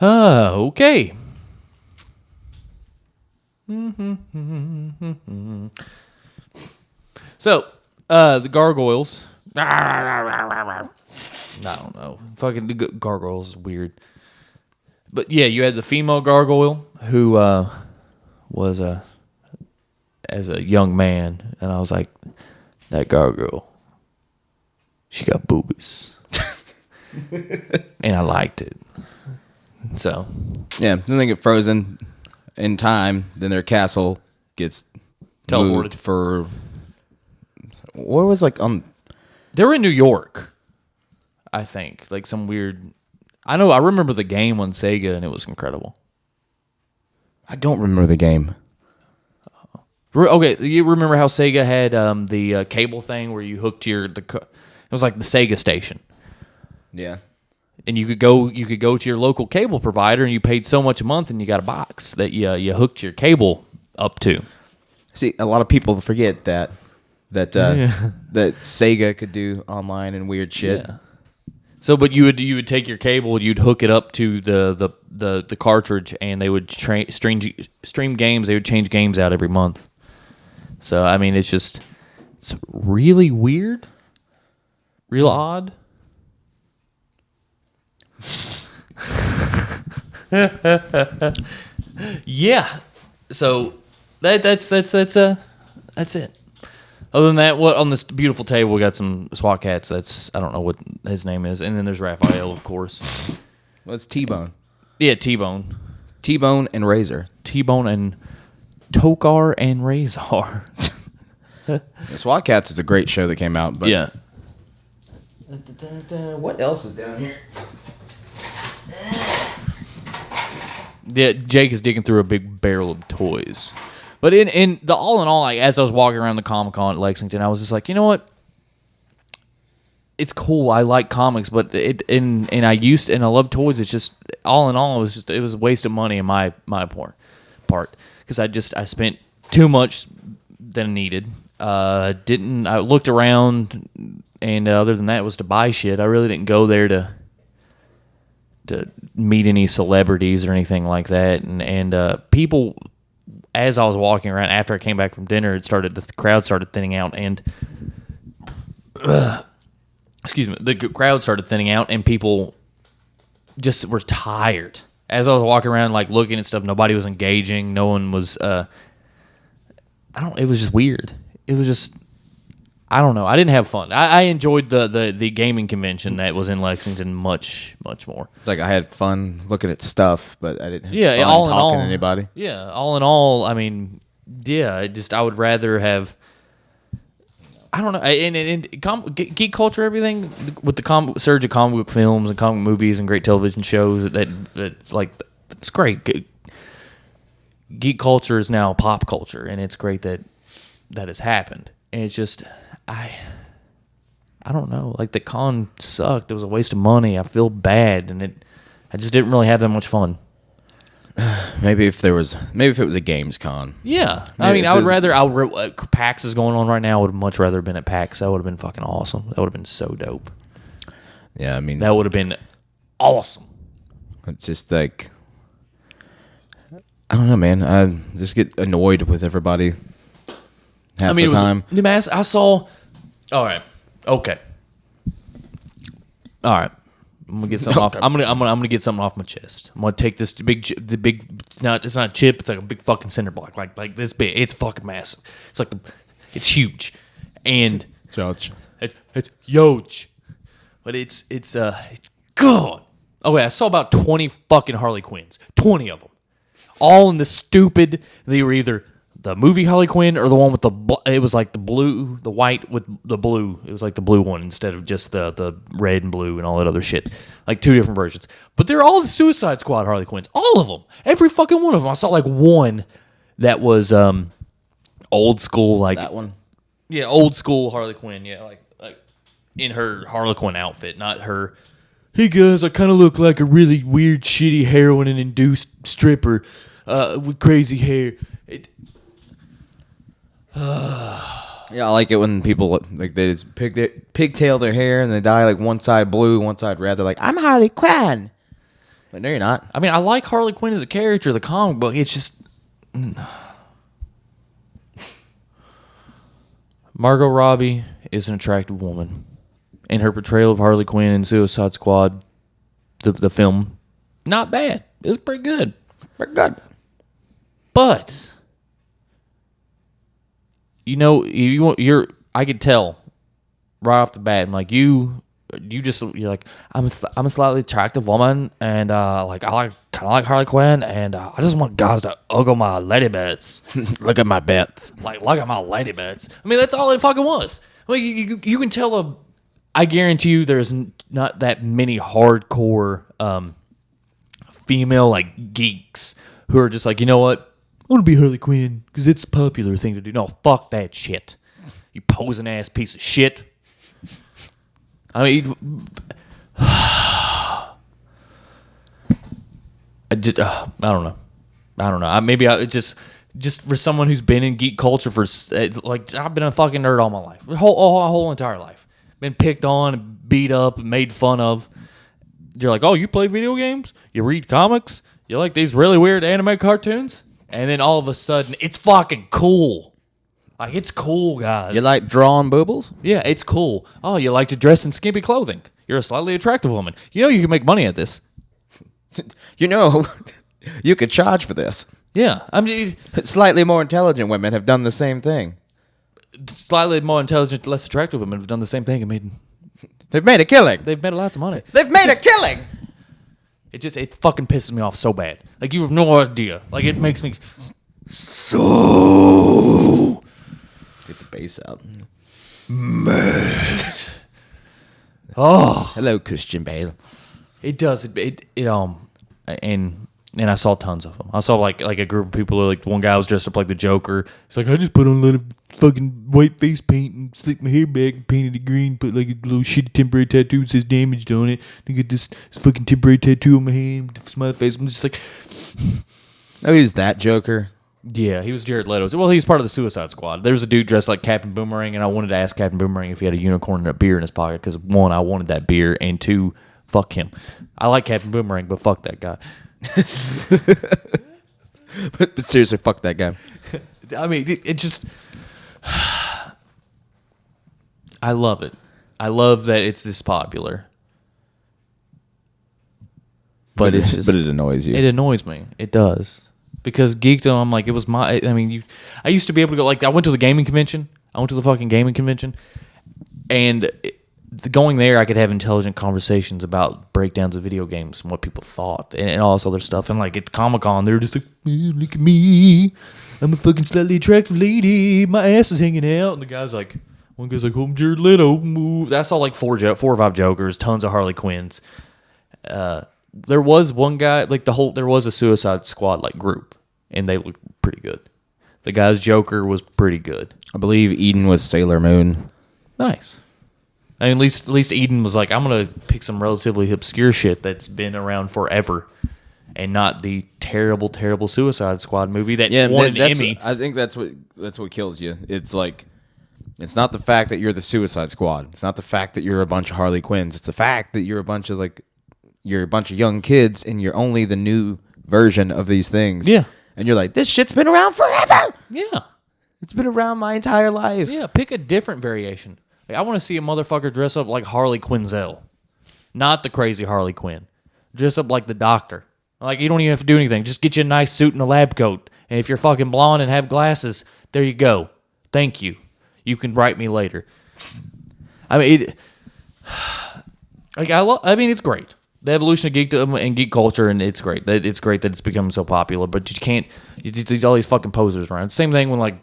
Okay. So, the gargoyles. I don't know. Fucking gargoyles is weird. But yeah, you had the female gargoyle who was as a young man, and I was like, that gargoyle, she got boobies. And I liked it. So yeah, then they get frozen in time. Then their castle gets teleported moved for. What was like they were in New York, I think, like some weird. I remember the game on Sega, and it was incredible. I don't remember the game. Okay, you remember how Sega had the cable thing where you hooked it was like the Sega station. Yeah. And you could go to your local cable provider and you paid so much a month and you got a box that you hooked your cable up to. See, a lot of people forget that Sega could do online and weird shit. Yeah. So, but you would take your cable, you'd hook it up to the cartridge, and they would stream games. They would change games out every month. So, I mean, it's really weird, real odd. Yeah. So that's it. Other than that, what on this beautiful table we got some SWAT cats. I don't know what his name is, and then there's Raphael, of course. Well, it's T-Bone. Yeah, T-Bone. T-Bone and Razor. T-Bone and Tokar and Razor. SWAT Cats is a great show that came out. But yeah. What else is down here? Yeah, Jake is digging through a big barrel of toys. But in all, like, as I was walking around the Comic Con at Lexington, I was just like, you know what? It's cool. I like comics, but I love toys. It's just all in all, it was a waste of money in my part because I spent too much than I needed. I looked around, and other than that, it was to buy shit. I really didn't go there to meet any celebrities or anything like that, and people. As I was walking around after I came back from dinner, the crowd started thinning out, and the crowd started thinning out, and people just were tired. As I was walking around, like looking at stuff, nobody was engaging. No one was. It was just weird. It was just. I don't know. I didn't have fun. I enjoyed the gaming convention that was in Lexington much more. It's like I had fun looking at stuff, but I didn't have fun all in talking all, to anybody. Yeah, all in all, I mean, yeah, I would rather have. I don't know. Geek Culture, everything with the surge of comic book films and comic movies and great television shows that like it's great. Geek Culture is now pop culture, and it's great that has happened. And it's just. I don't know. Like, the con sucked. It was a waste of money. I feel bad, and I just didn't really have that much fun. Maybe if it was a games con. Yeah, I mean, I would rather. PAX is going on right now. I would much rather have been at PAX. That would have been fucking awesome. That would have been so dope. Yeah, I mean, that would have been awesome. It's just like, I don't know, man. I just get annoyed with everybody. Half the time. I saw. All right. Okay. All right. I'm gonna get something off. I'm gonna get something off my chest. I'm gonna take this the big. It's not a chip. It's like a big fucking cinder block, like this big. It's fucking massive. It's huge, and it's huge. It's huge, but it's God. Okay, I saw about 20 fucking Harley Quinns. 20 of them, all in the stupid. They were either the movie Harley Quinn or the one with it was like the blue, the white with the blue. It was like the blue one instead of just the red and blue and all that other shit. Like two different versions. But they're all the Suicide Squad Harley Quinns. All of them. Every fucking one of them. I saw like one that was old school. Like that one? Yeah, old school Harley Quinn. Yeah, like in her Harley Quinn outfit, not her. Hey guys, I kind of look like a really weird, shitty heroin and induced stripper with crazy hair. Yeah, I like it when people like they just pigtail their hair and they dye like one side blue, one side red. They're like, I'm Harley Quinn. But no, you're not. I mean, I like Harley Quinn as a character, the comic book. It's just Margot Robbie is an attractive woman, and her portrayal of Harley Quinn in Suicide Squad, the film, not bad. It was pretty good. Pretty good. But you know, I could tell right off the bat. I'm like, you're like, I'm a slightly attractive woman, and like I kind of like Harley Quinn, and I just want guys to ogle my lady bits. Look at my bits. Like, look at my lady bits. I mean, that's all it fucking was. Well, you can tell I guarantee you, there's not that many hardcore female like geeks who are just like, you know what? I want to be Harley Quinn because it's a popular thing to do. No, fuck that shit. You posing ass piece of shit. I mean, I don't know. Maybe just for someone who's been in geek culture for like I've been a fucking nerd all my life, my whole entire life. Been picked on, beat up, made fun of. You're like, oh, you play video games? You read comics? You like these really weird anime cartoons? And then all of a sudden, it's fucking cool. Like, it's cool, guys. You like drawing boobles? Yeah, it's cool. Oh, you like to dress in skimpy clothing. You're a slightly attractive woman. You know you can make money at this. You know, you could charge for this. Yeah, I mean... Slightly more intelligent women have done the same thing. Slightly more intelligent, less attractive women have done the same thing and made... They've made a killing. They've made lots of money. They've made a killing! It fucking pisses me off so bad. Like, you have no idea. Like, it makes me so... Get the bass out. Mad. Oh. Hello, Christian Bale. It does. And I saw tons of them. I saw like a group of people. Like one guy was dressed up like the Joker. It's like, I just put on a lot of fucking white face paint and slicked my hair back and painted it green. Put like a little shitty temporary tattoo that says damaged on it. And get this fucking temporary tattoo on my hand. Smiley face. I'm just like, Oh, he's that Joker. yeah, he was Jared Leto's. Well, he's part of the Suicide Squad. There's a dude dressed like Captain Boomerang, and I wanted to ask Captain Boomerang if he had a unicorn and a beer in his pocket because one, I wanted that beer, and two, fuck him. I like Captain Boomerang, but fuck that guy. But seriously, fuck that guy. I mean, it just... I love it. I love that it's this popular. But it's just... But it annoys you. It annoys me. It does. Because Geekdom, I'm like, it was my... I mean, I used to be able to go... Like, I went to the gaming convention. I went to the fucking gaming convention. And... going there, I could have intelligent conversations about breakdowns of video games and what people thought and all this other stuff. And like at Comic-Con, they're just like, look at me. I'm a fucking slightly attractive lady. My ass is hanging out. And the guy's like, one guy's like, oh, I'm Jared Leto. Move. That's all like four or five Jokers, tons of Harley Quinns. There was one guy, like there was a Suicide Squad like group, and they looked pretty good. The guy's Joker was pretty good. I believe Eden was Sailor Moon. Nice. I mean, at least Eden was like, I'm going to pick some relatively obscure shit that's been around forever and not the terrible, terrible Suicide Squad movie that won an Emmy. I think that's what kills you. It's like, it's not the fact that you're the Suicide Squad. It's not the fact that you're a bunch of Harley Quinns. It's the fact that you're a bunch of young kids and you're only the new version of these things. Yeah. And you're like, this shit's been around forever. Yeah. It's been around my entire life. Yeah, pick a different variation. Like, I want to see a motherfucker dress up like Harley Quinzel. Not the crazy Harley Quinn. Dress up like the Doctor. Like, you don't even have to do anything. Just get you a nice suit and a lab coat. And if you're fucking blonde and have glasses, there you go. Thank you. You can write me later. I mean, it's great. The evolution of geekdom and geek culture, and it's great. It's great that it's becoming so popular, but you can't... There's all these fucking posers around. Same thing when, like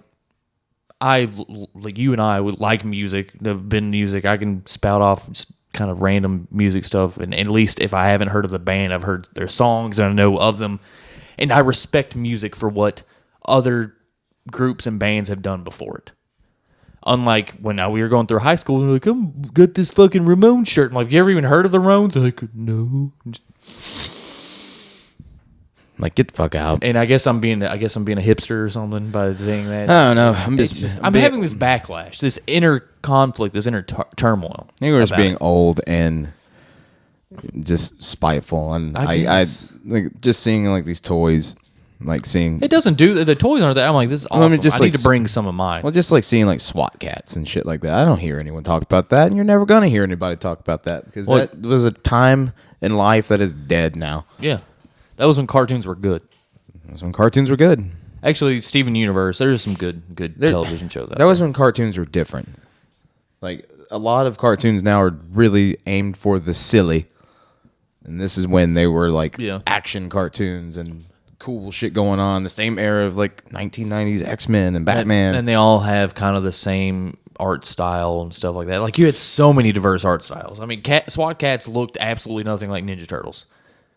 you and I would like music, have been music. I can spout off just kind of random music stuff, and at least if I haven't heard of the band, I've heard their songs and I know of them, and I respect music for what other groups and bands have done before it. Unlike when we were going through high school, and they're like, "I'm got this fucking Ramones shirt." I'm like, "You ever even heard of the Ramones?" They're like, "No." Like, get the fuck out. And I guess I'm being a hipster or something by saying that. I don't know. I'm having this backlash, this inner conflict, this inner turmoil. I think we're just being old and just spiteful, and I like just seeing like these toys, like seeing it doesn't do the toys aren't that. I'm like, this is awesome. I need to bring some of mine. Well, just like seeing like SWAT cats and shit like that. I don't hear anyone talk about that, and you're never gonna hear anybody talk about that because that was a time in life that is dead now. Yeah. That was when cartoons were good. That was when cartoons were good. Actually, Steven Universe, there's some good television shows out there. That was when cartoons were different. Like, a lot of cartoons now are really aimed for the silly. And this is when they were, like, action cartoons and cool shit going on. The same era of, like, 1990s X-Men and Batman. And they all have kind of the same art style and stuff like that. Like, you had so many diverse art styles. I mean, SWAT Cats looked absolutely nothing like Ninja Turtles.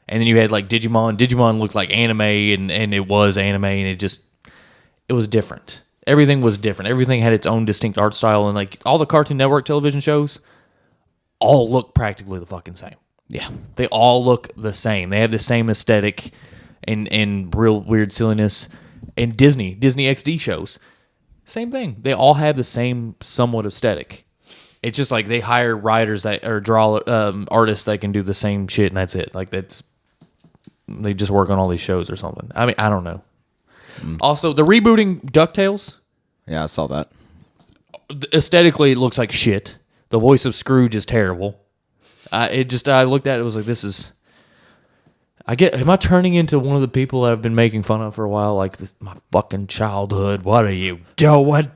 And then you had like Digimon. Digimon looked like anime, and it was anime, and it was different. Everything was different. Everything had its own distinct art style, and like all the Cartoon Network television shows all look practically the fucking same. Yeah. They all look the same. They have the same aesthetic and real weird silliness. And Disney XD shows, same thing. They all have the same somewhat aesthetic. It's just like they hire writers that or draw artists that can do the same shit, and that's it. Like they just work on all these shows or something. I mean, I don't know. Also, the rebooting DuckTales. Yeah, I saw that. Aesthetically, it looks like shit. The voice of Scrooge is terrible. I looked at it, was like, this is. Am I turning into one of the people that I've been making fun of for a while? Like, my fucking childhood. What are you doing?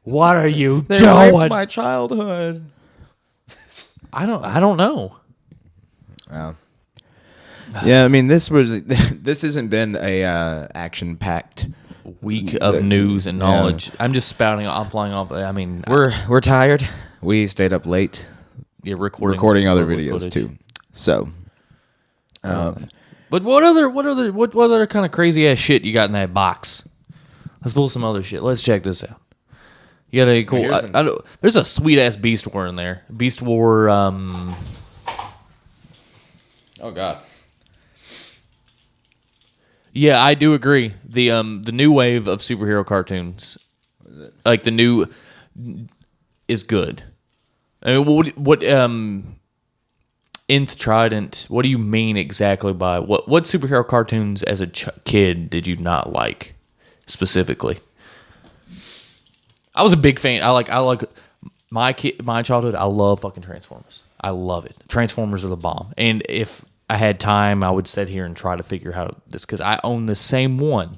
What are you They doing? raped my childhood. I don't know. Wow. Yeah, I mean, this hasn't been a action-packed Week of news and knowledge. I'm just spouting. I'm flying off. I mean, we're tired. We stayed up late. Yeah, recording other videos footage. too. So, but what other kind of crazy ass shit you got in that box? Let's pull some other shit. Let's check this out. You got a cool. There's a sweet ass Beast War in there. Beast War. oh god. Yeah, I do agree. The new wave of superhero cartoons, like the new, is good. I mean, what Nth Trident? What do you mean exactly by what superhero cartoons as a kid did you not like specifically? I was a big fan. I like my childhood. I love fucking Transformers. I love it. Transformers are the bomb. And if I had time, I would sit here and try to figure out this, because I own the same one.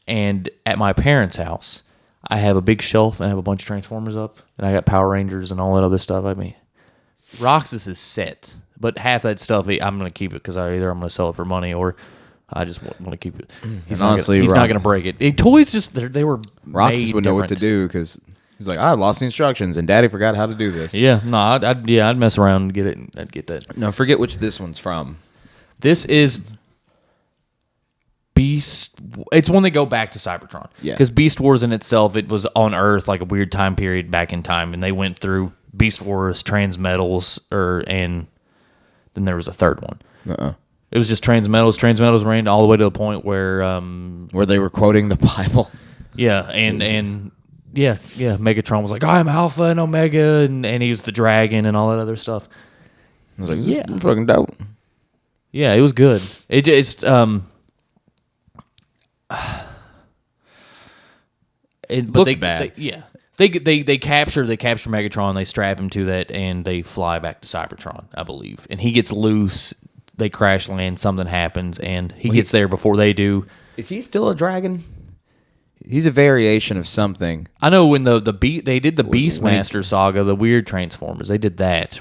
And at my parents' house, I have a big shelf and I have a bunch of Transformers up, and I got Power Rangers and all that other stuff. I mean, Roxas is set, but half that stuff I'm going to keep it because either I'm going to sell it for money or I just want to keep it. He's not going to break it. Toys just they were Roxas would know what to different. do because he's like, I lost the instructions and Daddy forgot how to do this. Yeah, no, I'd mess around and get it. I'd get that. No, forget which this one's from. This is Beast. It's when they go back to Cybertron. Yeah. Because Beast Wars in itself, it was on Earth, like a weird time period back in time, and they went through Beast Wars, Transmetals, and then there was a third one. It was just Transmetals. Transmetals ran all the way to the point where they were quoting the Bible. Yeah, and yeah, Megatron was like, I'm Alpha and Omega, and he was the dragon and all that other stuff. I was like, yeah, fucking dope. Yeah, it was good. It's looked bad. They capture Megatron, they strap him to that, and they fly back to Cybertron, I believe. And he gets loose, they crash land, something happens, and he gets there before they do. Is he still a dragon? He's a variation of something. I know when they did the Beastmaster saga, the weird Transformers, they did that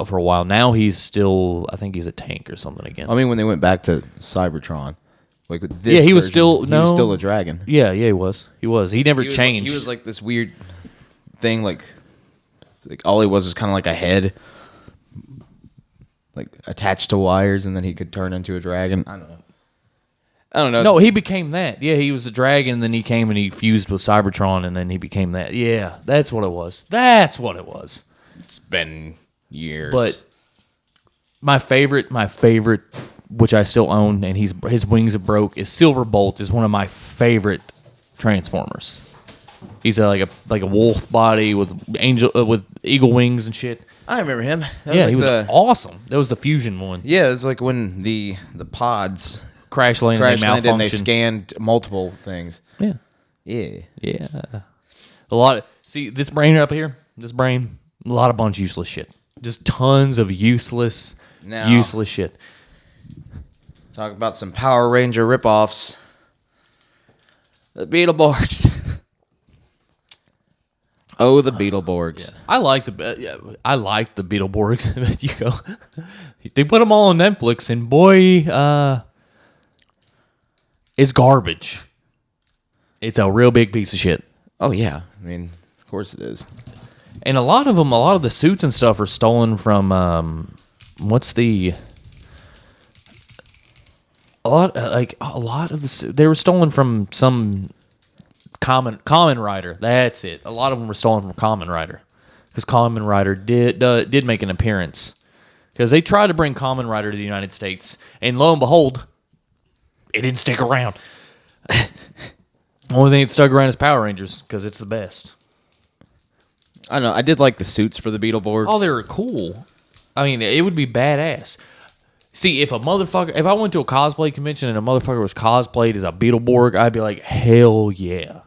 for a while. Now he's still, I think he's a tank or something again. I mean, when they went back to Cybertron, like with this he was version, still he was still a dragon. Yeah, he was. He never changed. He was like this weird thing, like all he was kind of like a head, like attached to wires, and then he could turn into a dragon. I don't know. No, he became that. Yeah, he was a dragon, and then he came and he fused with Cybertron, and then he became that. Yeah, that's what it was. It's been years. But my favorite, which I still own, and his wings are broke, is Silverbolt. Is one of my favorite Transformers. He's like a wolf body with eagle wings and shit. I remember him. He was awesome. That was the fusion one. Yeah, it was like when the pods crash landed and they scanned multiple things. Yeah. A lot. See this brain up here. A lot of bunch of useless shit. Just tons of useless shit. Talk about some Power Ranger ripoffs. The Beetleborgs. Oh, the Beetleborgs. Yeah. I like the Beetleborgs. You go. They put them all on Netflix, and boy, it's garbage. It's a real big piece of shit. Oh yeah, I mean, of course it is. And a lot of the suits and stuff are stolen from what's the lot of they were stolen from some Common Rider. That's it. A lot of them were stolen from Common Rider, because Common Rider did make an appearance, because they tried to bring Common Rider to the United States, and lo and behold, it didn't stick around. Only thing that stuck around is Power Rangers, because it's the best. I don't know. I did like the suits for the Beetleborgs. Oh, they were cool. I mean, it would be badass. See, if I went to a cosplay convention and a motherfucker was cosplayed as a Beetleborg, I'd be like, hell yeah.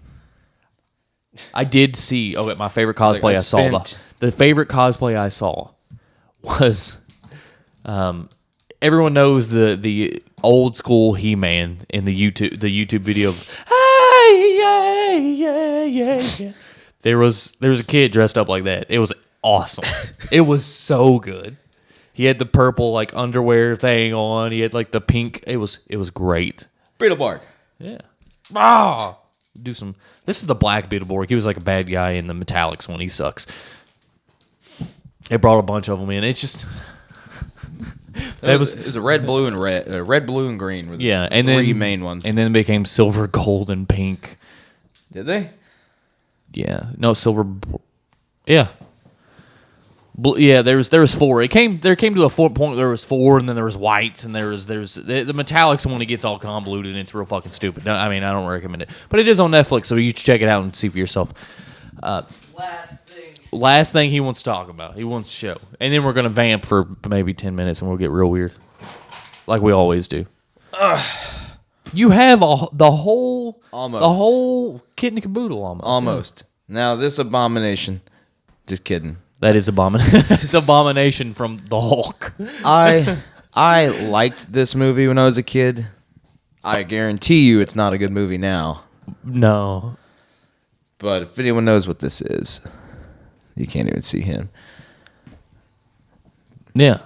I did see. My favorite cosplay I saw. The favorite cosplay I saw was, everyone knows the old school He-Man in the YouTube video of, hey, yeah. There was a kid dressed up like that. It was awesome. It was so good. He had the purple like underwear thing on. He had like the pink. It was great. Beetleborg. Yeah. This is the black Beetleborg. He was like a bad guy in the Metallics one. He sucks. They brought a bunch of them in. It's just it was a red, blue, and red, blue, and green. Were the and three then main ones. And then it became silver, gold, and pink. Did they? Yeah. No, silver. Yeah. Yeah, there was four. There came to a point where there was four, and then there was whites, and there's the Metallics one. It gets all convoluted, and it's real fucking stupid. No, I mean, I don't recommend it, but it is on Netflix, so you should check it out and see for yourself. Last thing he wants to talk about. He wants to show, and then we're gonna vamp for maybe 10 minutes, and we'll get real weird, like we always do. You have the whole kit and caboodle almost. Almost. Now this abomination. Just kidding. That is abomination. It's abomination from the Hulk. I liked this movie when I was a kid. I guarantee you it's not a good movie now. No. But if anyone knows what this is, you can't even see him. Yeah.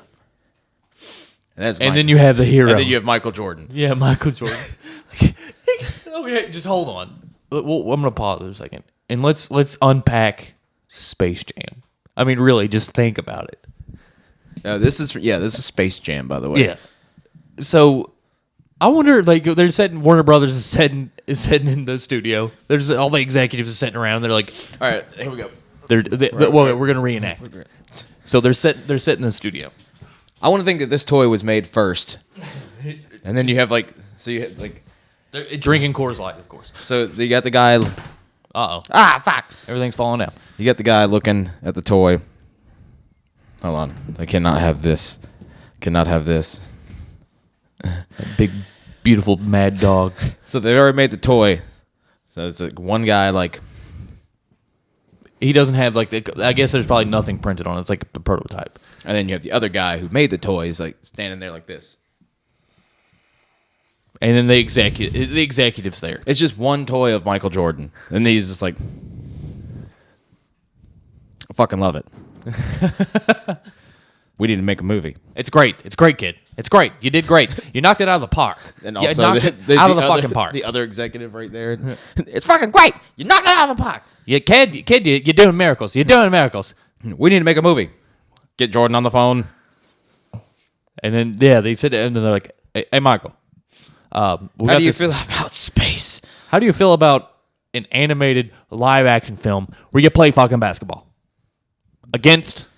And then you have the hero. And then you have Michael Jordan. Yeah, Michael Jordan. Okay, just hold on. I'm going to pause for a second. And let's unpack Space Jam. I mean, really, just think about it. No, this is Space Jam, by the way. Yeah. So, I wonder, like, they're setting, Warner Brothers is setting in the studio. There's all the executives are sitting around. And they're like, all right, here we go. We're going to reenact. So they're sitting in the studio. I want to think that this toy was made first, and then you have they're drinking Coors Light, of course. So you got the guy. Fuck! Everything's falling down. You got the guy looking at the toy. Hold on, I cannot have this. Cannot have this. A big, beautiful mad dog. So they've already made the toy. So it's like one guy like. He doesn't have I guess there's probably nothing printed on it. It's like a prototype. And then you have the other guy who made the toy. He's like standing there like this. And then the executive's there. It's just one toy of Michael Jordan. And he's just like, I fucking love it. We need to make a movie. It's great. It's great, kid. It's great. You did great. You knocked it out of the park. And also, you knocked it out of the fucking park. The other executive right there. It's fucking great. You knocked it out of the park. You kid, you're doing miracles. You're doing miracles. We need to make a movie. Get Jordan on the phone. And then, they sit there and they're like, hey Michael. How do you feel about space? How do you feel about an animated live action film where you play fucking basketball against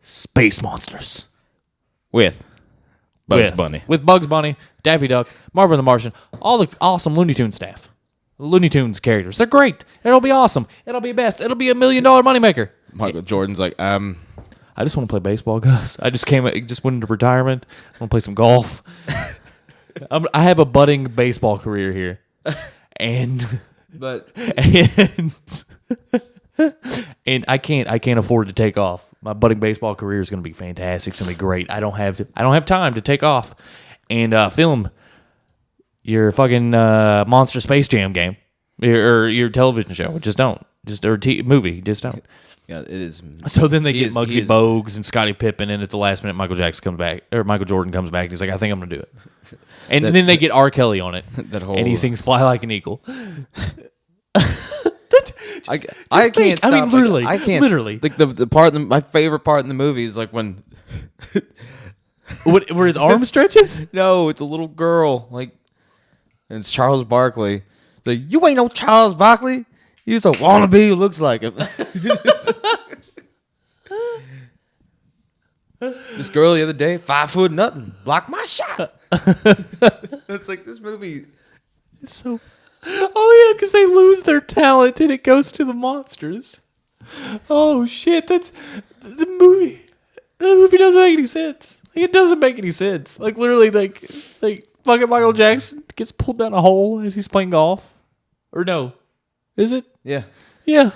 space monsters? With Bugs Bunny. With Bugs Bunny, Daffy Duck, Marvin the Martian, all the awesome Looney Tunes staff. Looney Tunes characters. They're great. It'll be awesome. It'll be best. It'll be $1 million moneymaker. Michael Jordan's like, I just want to play baseball, guys. I just went into retirement. I want to play some golf. I have a budding baseball career here, and I can't afford to take off. My budding baseball career is going to be fantastic. It's going to be great. I don't have time to take off and film your fucking Monster Space Jam game or your television show. Just don't. Movie. Just don't. Yeah, it is. So then they get Muggsy Bogues and Scottie Pippen, and at the last minute, Michael Jordan comes back, and he's like, "I think I'm gonna do it." And then they get R. Kelly on it, and he sings "Fly Like an Eagle." I can't stop. I mean, literally, I can't. Literally, Like the part, my favorite part in the movie is like when Where his arm stretches? No, it's a little girl. Like, and it's Charles Barkley. Like, you ain't no Charles Barkley. He's a wannabe who looks like him. This girl the other day, 5 foot nothing, blocked my shot. It's like this movie. It's so. Oh yeah, because they lose their talent and it goes to the monsters. Oh shit, that's the movie. The movie doesn't make any sense. Like, it doesn't make any sense. Like literally, like fucking Michael Jackson gets pulled down a hole as he's playing golf, or no, is it? Yeah. Yeah.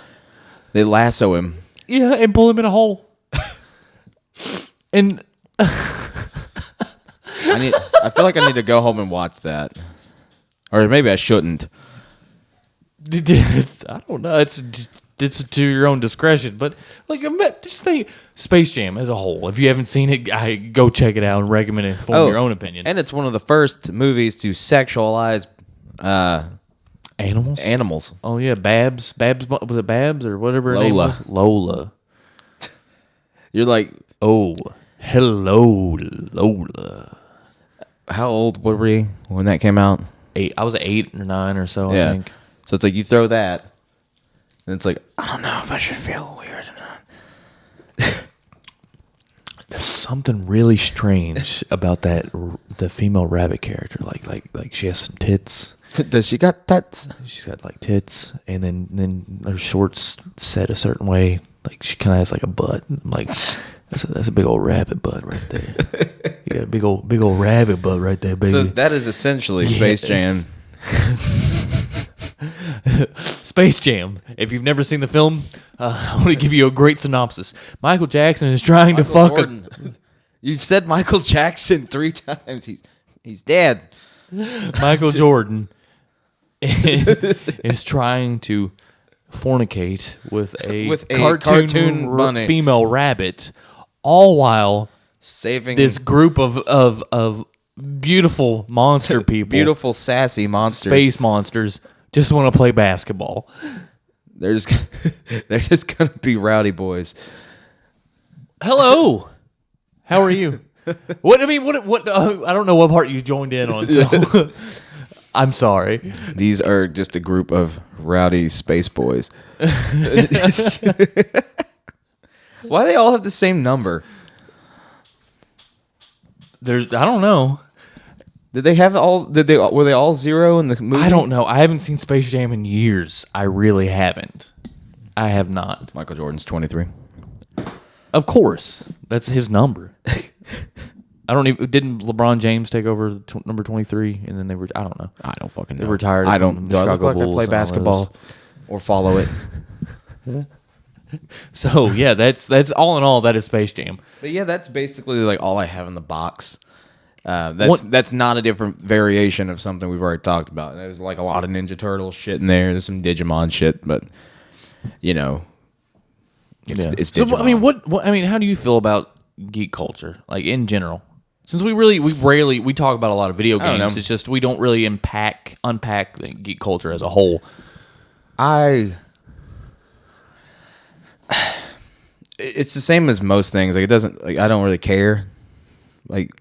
They lasso him. Yeah, and pull him in a hole. And I feel like I need to go home and watch that, or maybe I shouldn't. I don't know. It's to your own discretion, but like, just think Space Jam as a whole. If you haven't seen it, go check it out and recommend it. Form your own opinion. And it's one of the first movies to sexualize animals. Oh yeah, Babs. Was it Babs or whatever her name was? Lola. You're like, oh, hello, Lola. How old were we when that came out? 8. I was 8 or 9 or so. Yeah. I think. So it's like you throw that, and it's like, I don't know if I should feel weird or not. There's something really strange about the female rabbit character. Like she has some tits. Does she got tits? She's got like tits, and then her shorts set a certain way. Like she kind of has like a butt. I'm like, that's a big old rabbit butt right there. You got a big old rabbit butt right there, baby. So that is essentially Space Jam. Space Jam. If you've never seen the film, I want to give you a great synopsis. Michael Jackson is trying to fuck You've said Michael Jackson 3 times. He's dead. Michael Jordan is trying to fornicate with a cartoon bunny. Female rabbit, all while saving this group of beautiful monster people, beautiful sassy monsters, space monsters, just want to play basketball. They're just gonna be rowdy boys. Hello, how are you? What I don't know what part you joined in on, so I'm sorry. These are just a group of rowdy space boys. Why do they all have the same number? I don't know. Were they all 0 in the movie? I don't know. I haven't seen Space Jam in years. I really haven't. I have not. Michael Jordan's 23. Of course, that's his number. Didn't LeBron James take over number 23, and then I don't know. I don't fucking know. They retired. I don't. Do I look like I play basketball or follow it? So yeah, that's all in all. That is Space Jam. But yeah, that's basically like all I have in the box. That's not a different variation of something we've already talked about. There's like a lot of Ninja Turtle shit in there. There's some Digimon shit, but you know, it's Digimon. So I mean, how do you feel about geek culture, like in general? Since we rarely talk about a lot of video games, it's just we don't really unpack the geek culture as a whole. It's the same as most things. Like it doesn't. Like I don't really care. Like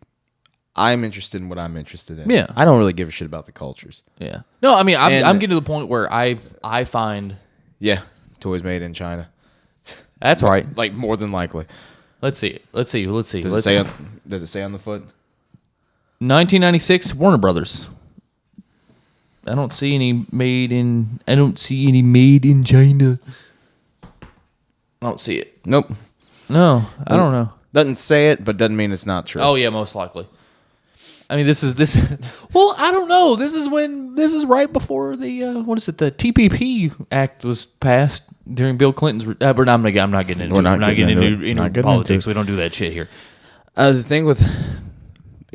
I'm interested in what I'm interested in. Yeah, I don't really give a shit about the cultures. Yeah. No, I mean I'm getting to the point where I find toys made in China. That's right. Like more than likely. Let's see. Does it say on the foot? 1996 Warner Brothers. I don't see any made in China. I don't see it. Nope. No, I don't know. Doesn't say it, but doesn't mean it's not true. Oh yeah, most likely. I mean, this. Well, I don't know. This is right before the the TPP Act was passed during Bill Clinton's. I'm not getting into politics. We don't do that shit here. The thing with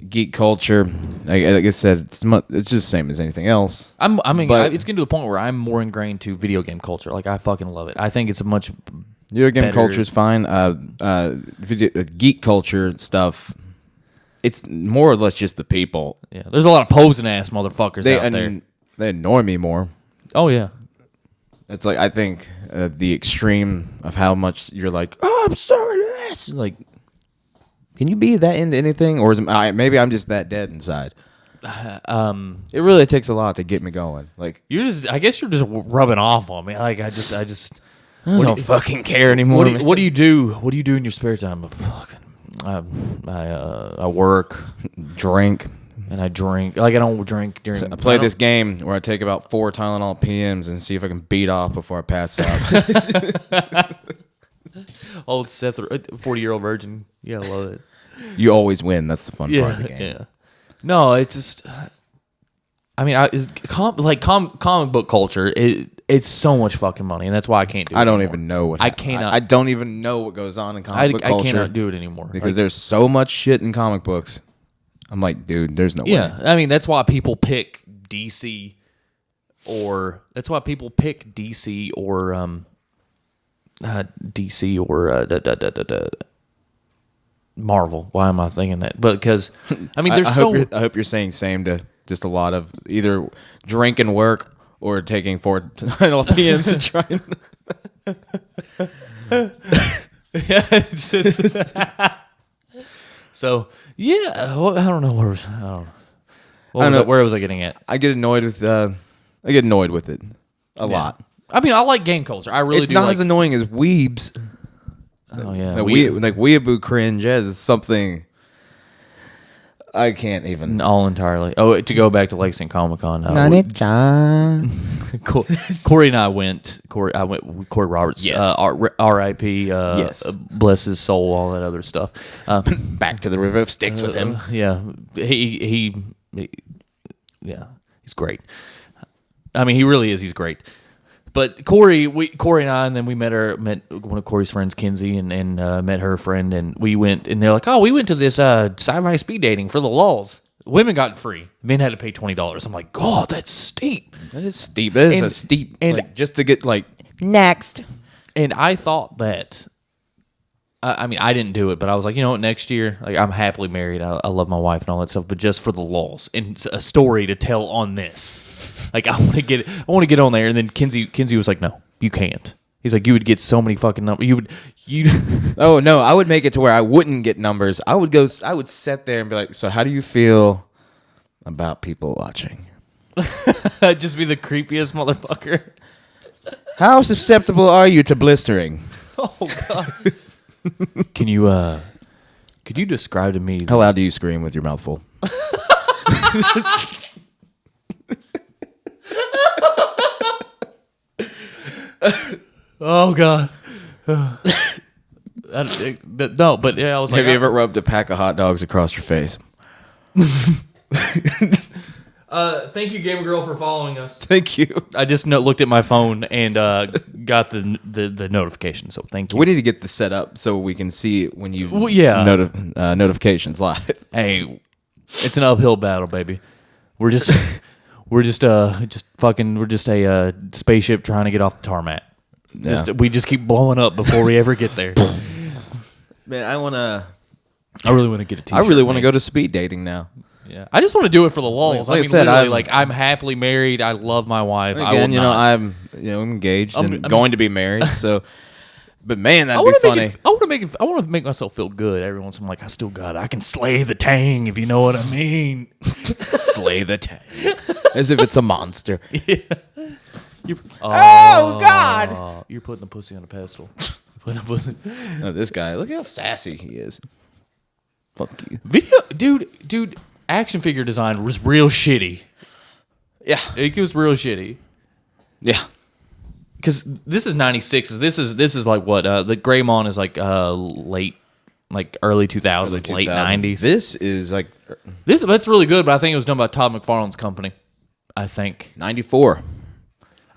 geek culture, like I said, it's just the same as anything else. It's getting to the point where I'm more ingrained to video game culture. Like I fucking love it. I think it's a much video game culture is fine. Geek culture stuff. It's more or less just the people. Yeah, there's a lot of posing ass motherfuckers out there. They annoy me more. Oh yeah, it's like I think the extreme of how much you're like, oh, I'm sorry, this. Like, Can you be that into anything, or maybe I'm just that dead inside? It really takes a lot to get me going. Like I guess you're just rubbing off on me. Like I just don't fucking care anymore. What do you do? What do you do in your spare time? I work, drink, and I drink. Like I don't drink during. I play this game where I take about 4 Tylenol PMs and see if I can beat off before I pass out. Old Seth, 40-year-old virgin. Yeah, I love it. You always win. That's the fun part of the game. Yeah. No, it's just. I mean, comic book culture. It's so much fucking money, and that's why I can't do it. I don't even know what I cannot. I don't even know what goes on in comic book culture. I cannot do it anymore because there's so much shit in comic books. I'm like, dude, there's no way. Yeah, I mean that's why people pick DC, or Marvel. Why am I thinking that? But because I mean, I hope you're saying same to just a lot of either drink and work or taking 4 PMs and trying. So yeah, I don't know where was I getting at? I get annoyed with it a lot. I mean, I like game culture. I really it's do. It's not as annoying as weebs. Oh yeah, like weeaboo cringe is something I can't even. All entirely. Oh, to go back to Lexington ComicCon. Corey and I went. Corey Roberts. Yes. R.I.P. Yes. Bless his soul. All that other stuff. Back to the River of Styx with him. Yeah. He. Yeah. He's great. I mean, he really is. He's great. But Corey and I, and then we met one of Corey's friends, Kinsey, and met her friend, and we went, and they're like, oh, we went to this sci-fi speed dating for the lulz. Women got free. Men had to pay $20. I'm like, God, that's steep. That is steep. That is a steep, and just to get next. And I thought that, I mean, I didn't do it, but I was like, you know what, next year, like I'm happily married. I love my wife and all that stuff, but just for the lulz and a story to tell on this. Like I want to get on there, and then Kinsey was like, "No, you can't." He's like, "You would get so many fucking numbers. You." Oh no, I would make it to where I wouldn't get numbers. I would sit there and be like, "So how do you feel about people watching?" Just be the creepiest motherfucker. How susceptible are you to blistering? Oh God. Could you describe to me? How loud do you scream with your mouth full? Oh God. No, but yeah, I was like, have you ever rubbed a pack of hot dogs across your face? Thank you, Gamer Girl, for following us. Thank you. I just looked at my phone and got the notification. So thank you. We need to get this set up so we can see when you notifications live. Hey, it's an uphill battle, baby. We're just a spaceship trying to get off the tarmac. Yeah. We just keep blowing up before we ever get there. Man, I really want to get a t-shirt. I really want to go to speed dating now. Yeah, I just want to do it for the lulz. Like I said, I'm happily married. I love my wife. Again, I'm engaged and going to be married. So, but man, that'd be funny. I want to make myself feel good every once in a while. Like I still got it. I can slay the tang, if you know what I mean. Slay the tang, as if it's a monster. Yeah. Oh God! You're putting the pussy on a pedestal. No, this guy, look how sassy he is. Fuck you, dude. Action figure design was real shitty. Yeah, it was real shitty. Yeah, because this is 96. This is like what the Greymon is like late, like early 2000s, late 90s. This is like that's really good, but I think it was done by Todd McFarlane's company. I think 94.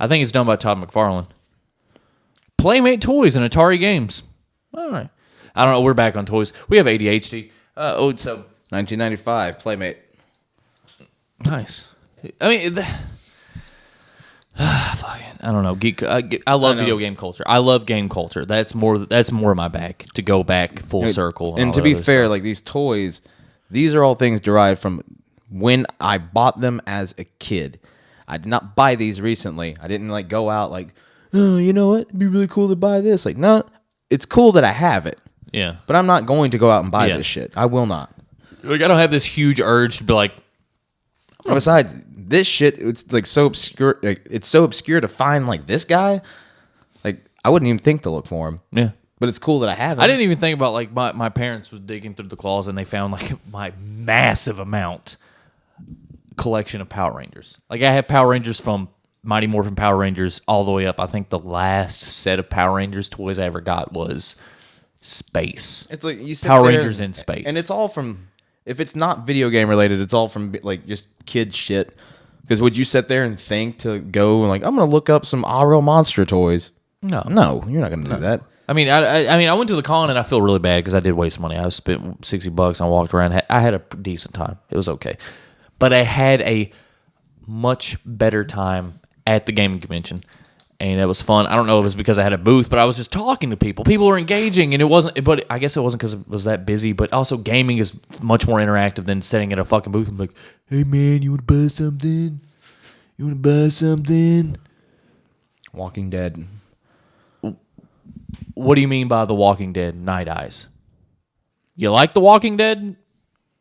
I think it's done by Todd McFarlane. Playmate Toys and Atari Games. All right. I don't know. We're back on toys. We have ADHD. So 1995 Playmate. Nice. I mean, fucking, I don't know. I love video game culture. I love game culture. That's more of my bag to go back full circle. And to be fair, like these toys, these are all things derived from when I bought them as a kid. I did not buy these recently. I didn't go out like, oh, you know what? It'd be really cool to buy this. Like, no, it's cool that I have it. Yeah. But I'm not going to go out and buy Yeah. this shit. I will not. Like, I don't have this huge urge to be like, Besides, this shit, it's like so obscure. Like, it's so obscure to find like this guy. Like, I wouldn't even think to look for him. yeah. But it's cool that I have him. I didn't even think about, like, my parents was digging through the closet and they found, like, my massive amount collection of Power Rangers. Like, I have Power Rangers from Mighty Morphin Power Rangers all the way up. I think the last set of Power Rangers toys I ever got was Space. It's like you sit Power there, Rangers in space. and it's all from. If it's not video game related, it's all from like just kid shit. Because would you sit there and think to go and like I'm gonna look up some Real Monster toys? No. No, you're not gonna do that. I mean, I went to the con and I feel really bad because I did waste money. I spent $60 and I walked around. I had a decent time. It was okay. But I had a much better time at the gaming convention. And it was fun. I don't know if it was because I had a booth, but I was just talking to people. People were engaging, and it wasn't. But I guess it wasn't because it was that busy. But also, gaming is much more interactive than sitting at a fucking booth and be like, "Hey man, you want to buy something? You want to buy something?" Walking Dead. What do you mean by The Walking Dead? Night Eyes. You like The Walking Dead?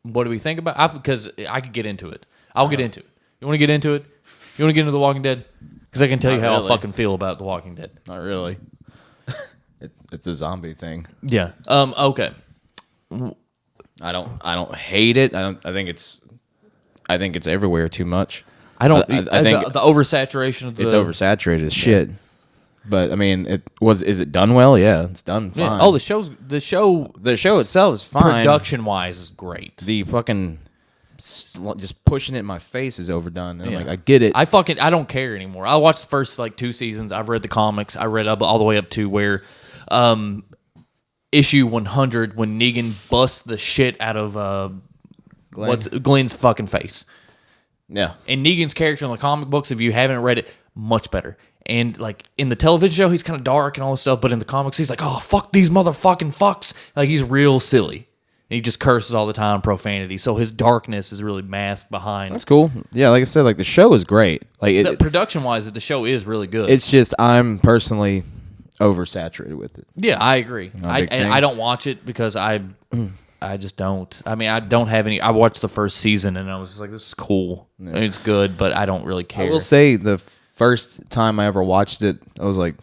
What do we think about? Because I could get into it. I'll get into it. You want to get into it? You want to get into The Walking Dead? Because I can tell you how I fucking feel about The Walking Dead. Not really. It's a zombie thing. Yeah. Okay. I don't hate it. I think it's everywhere too much. I don't. I think the oversaturation of the. it's oversaturated as shit. But I mean, is it done well? Yeah, it's done fine. Yeah. Oh, the show itself is fine. production wise is great. The fucking just pushing it in my face is overdone. And I'm like, I get it. I don't care anymore. I watched the first like 2 seasons. I've read the comics. I read all the way up to where issue 100 when Negan busts the shit out of Glenn's fucking face. Yeah. And Negan's character in the comic books, if you haven't read it, much better. And like in the television show, he's kind of dark and all this stuff, but in the comics, he's like, "Oh, fuck these motherfucking fucks!" Like he's real silly. And he just curses all the time, profanity. So his darkness is really masked behind. That's cool. Yeah, like I said, like the show is great. Like Production wise, the show is really good. it's just I'm personally oversaturated with it. Yeah, I agree. big thing. I don't watch it because I just don't. I mean, I don't have any. I watched the first season and I was just like, "This is cool. And it's good," but I don't really care. I will say the first time I ever watched it, I was like,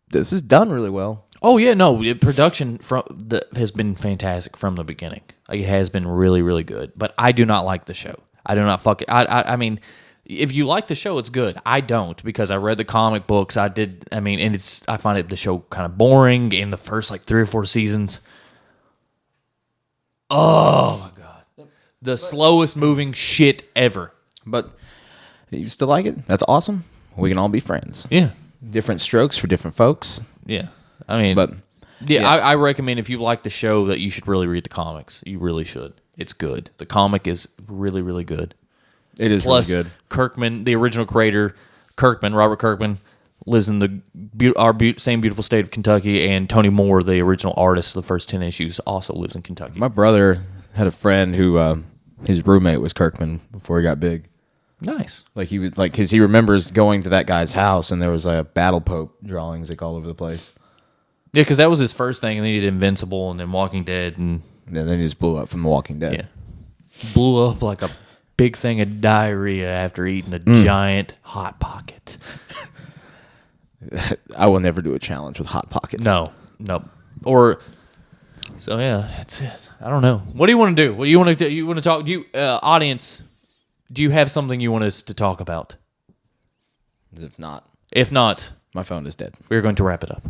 "This is done really well." Oh yeah, no, production has been fantastic from the beginning. Like, it has been really, really good. But I do not like the show. I do not fuck it. I mean, if you like the show, it's good. I don't because I read the comic books. I find the show kind of boring in the first like 3 or 4 seasons. Oh my god, the slowest moving shit ever. But you still like it? That's awesome. We can all be friends. Yeah, Different strokes for different folks. yeah. I mean, But yeah. I recommend if you like the show that you should really read the comics. You really should. It's good. The comic is really, really good. it is Plus, really good. Kirkman, the original creator, Robert Kirkman, lives in the same beautiful state of Kentucky, and Tony Moore, the original artist of the first 10 issues, also lives in Kentucky. My brother had a friend who his roommate was Kirkman before he got big. Nice. Like he was like, because he remembers going to that guy's house and there was Battle Pope drawings like all over the place. Yeah, because that was his first thing, and then he did Invincible, and then Walking Dead, and And then he just blew up from The Walking Dead. yeah, blew up like a big thing of diarrhea after eating a giant Hot Pocket. I will never do a challenge with Hot Pockets. No. So yeah, that's it. I don't know. What do you want to do? What do you want to do? You want to talk? Do you audience? Do you have something you want us to talk about? If not, my phone is dead. we're going to wrap it up.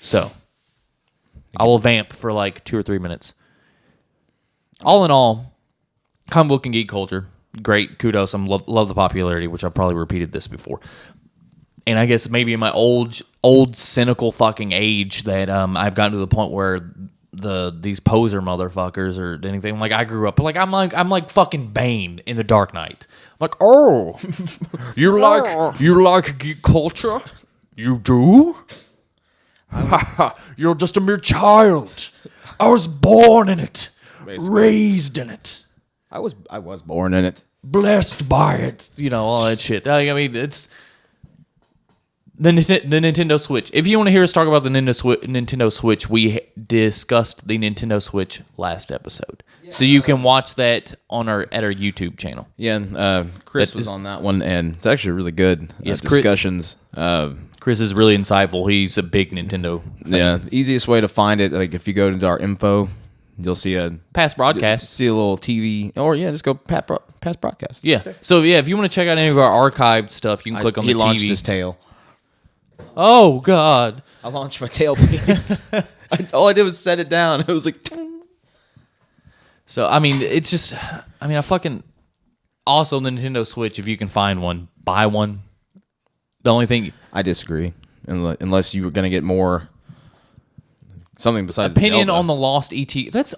So, I will vamp for like 2 or 3 minutes. All in all, comic book and geek culture, great. Kudos. I love the popularity, which I've probably repeated this before. And I guess maybe in my old cynical fucking age that I've gotten to the point where these poser motherfuckers or anything, like I grew up like I'm like fucking Bane in The Dark Knight. I'm like, oh, you like geek culture? You do? You're just a mere child. I was born in it, raised in it, I was born in it, blessed by it. You know, all that shit. I mean, it's The Nintendo Switch. If you want to hear us talk about the Nintendo Switch, we discussed the Nintendo Switch last episode. So you can watch that on at our YouTube channel. Yeah, and Chris was on that one, and it's actually really good. Yes, discussions. Chris is really insightful. He's a big Nintendo fan. Yeah, easiest way to find it, like if you go into our info, you'll see a past broadcast. See a little TV, or just go past broadcast. Yeah. So yeah, if you want to check out any of our archived stuff, you can click on the TV. He launched his tail. Oh God! I launched my tail piece. All I did was set it down. It was like. So I mean, it's just. I mean, also the Nintendo Switch. If you can find one, buy one. The only thing I disagree, unless you were going to get more. Something besides opinion Zelda. on the lost ET. That's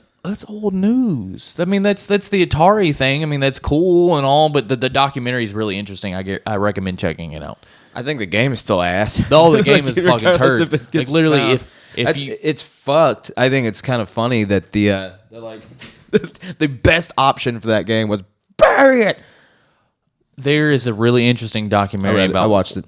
old news. I mean, that's the Atari thing. I mean, that's cool and all, but the documentary is really interesting. I recommend checking it out. I think the game is still ass. The game is fucking turd. Like literally, found. if you, it's fucked. I think it's kind of funny that the the best option for that game was bury it. There is a really interesting documentary about. I watched it.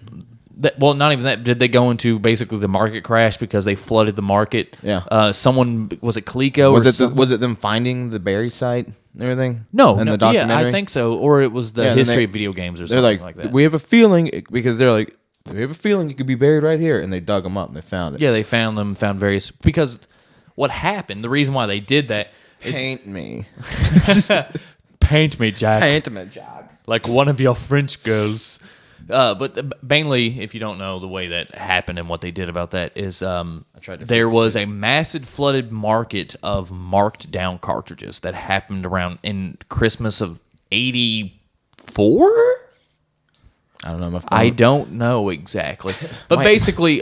Well, not even that. Did they go into basically the market crash because they flooded the market? Yeah. Someone was it Coleco? Was it them finding the Barry site and everything? No, in the documentary? Yeah, I think so. Or it was the history of video games or something like that. We have a feeling because they're like, we have a feeling it could be buried right here, and they dug them up and they found it. Yeah, they found various because what happened. The reason why they did that is paint me, paint me, Jack. Paint me, Jack. Like one of your French girls. But mainly, if you don't know the way that happened and what they did about that is there was a massive flooded market of marked down cartridges that happened around in Christmas of 84? I don't know. My phone. I don't know exactly. But basically,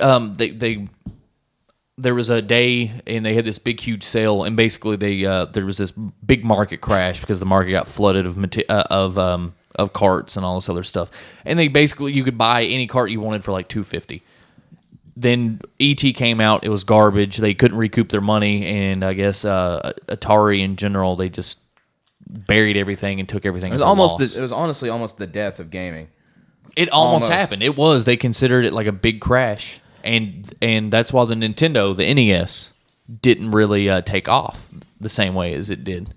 there was a day and they had this big, huge sale, and basically there was this big market crash because the market got flooded of carts and all this other stuff. And they basically, you could buy any cart you wanted for like $250. Then ET came out, it was garbage. They couldn't recoup their money, and I guess Atari in general, they just buried everything and took everything. It was honestly almost the death of gaming. It almost happened. It was. They considered it like a big crash, and that's why the Nintendo, the NES, didn't really take off the same way as it did.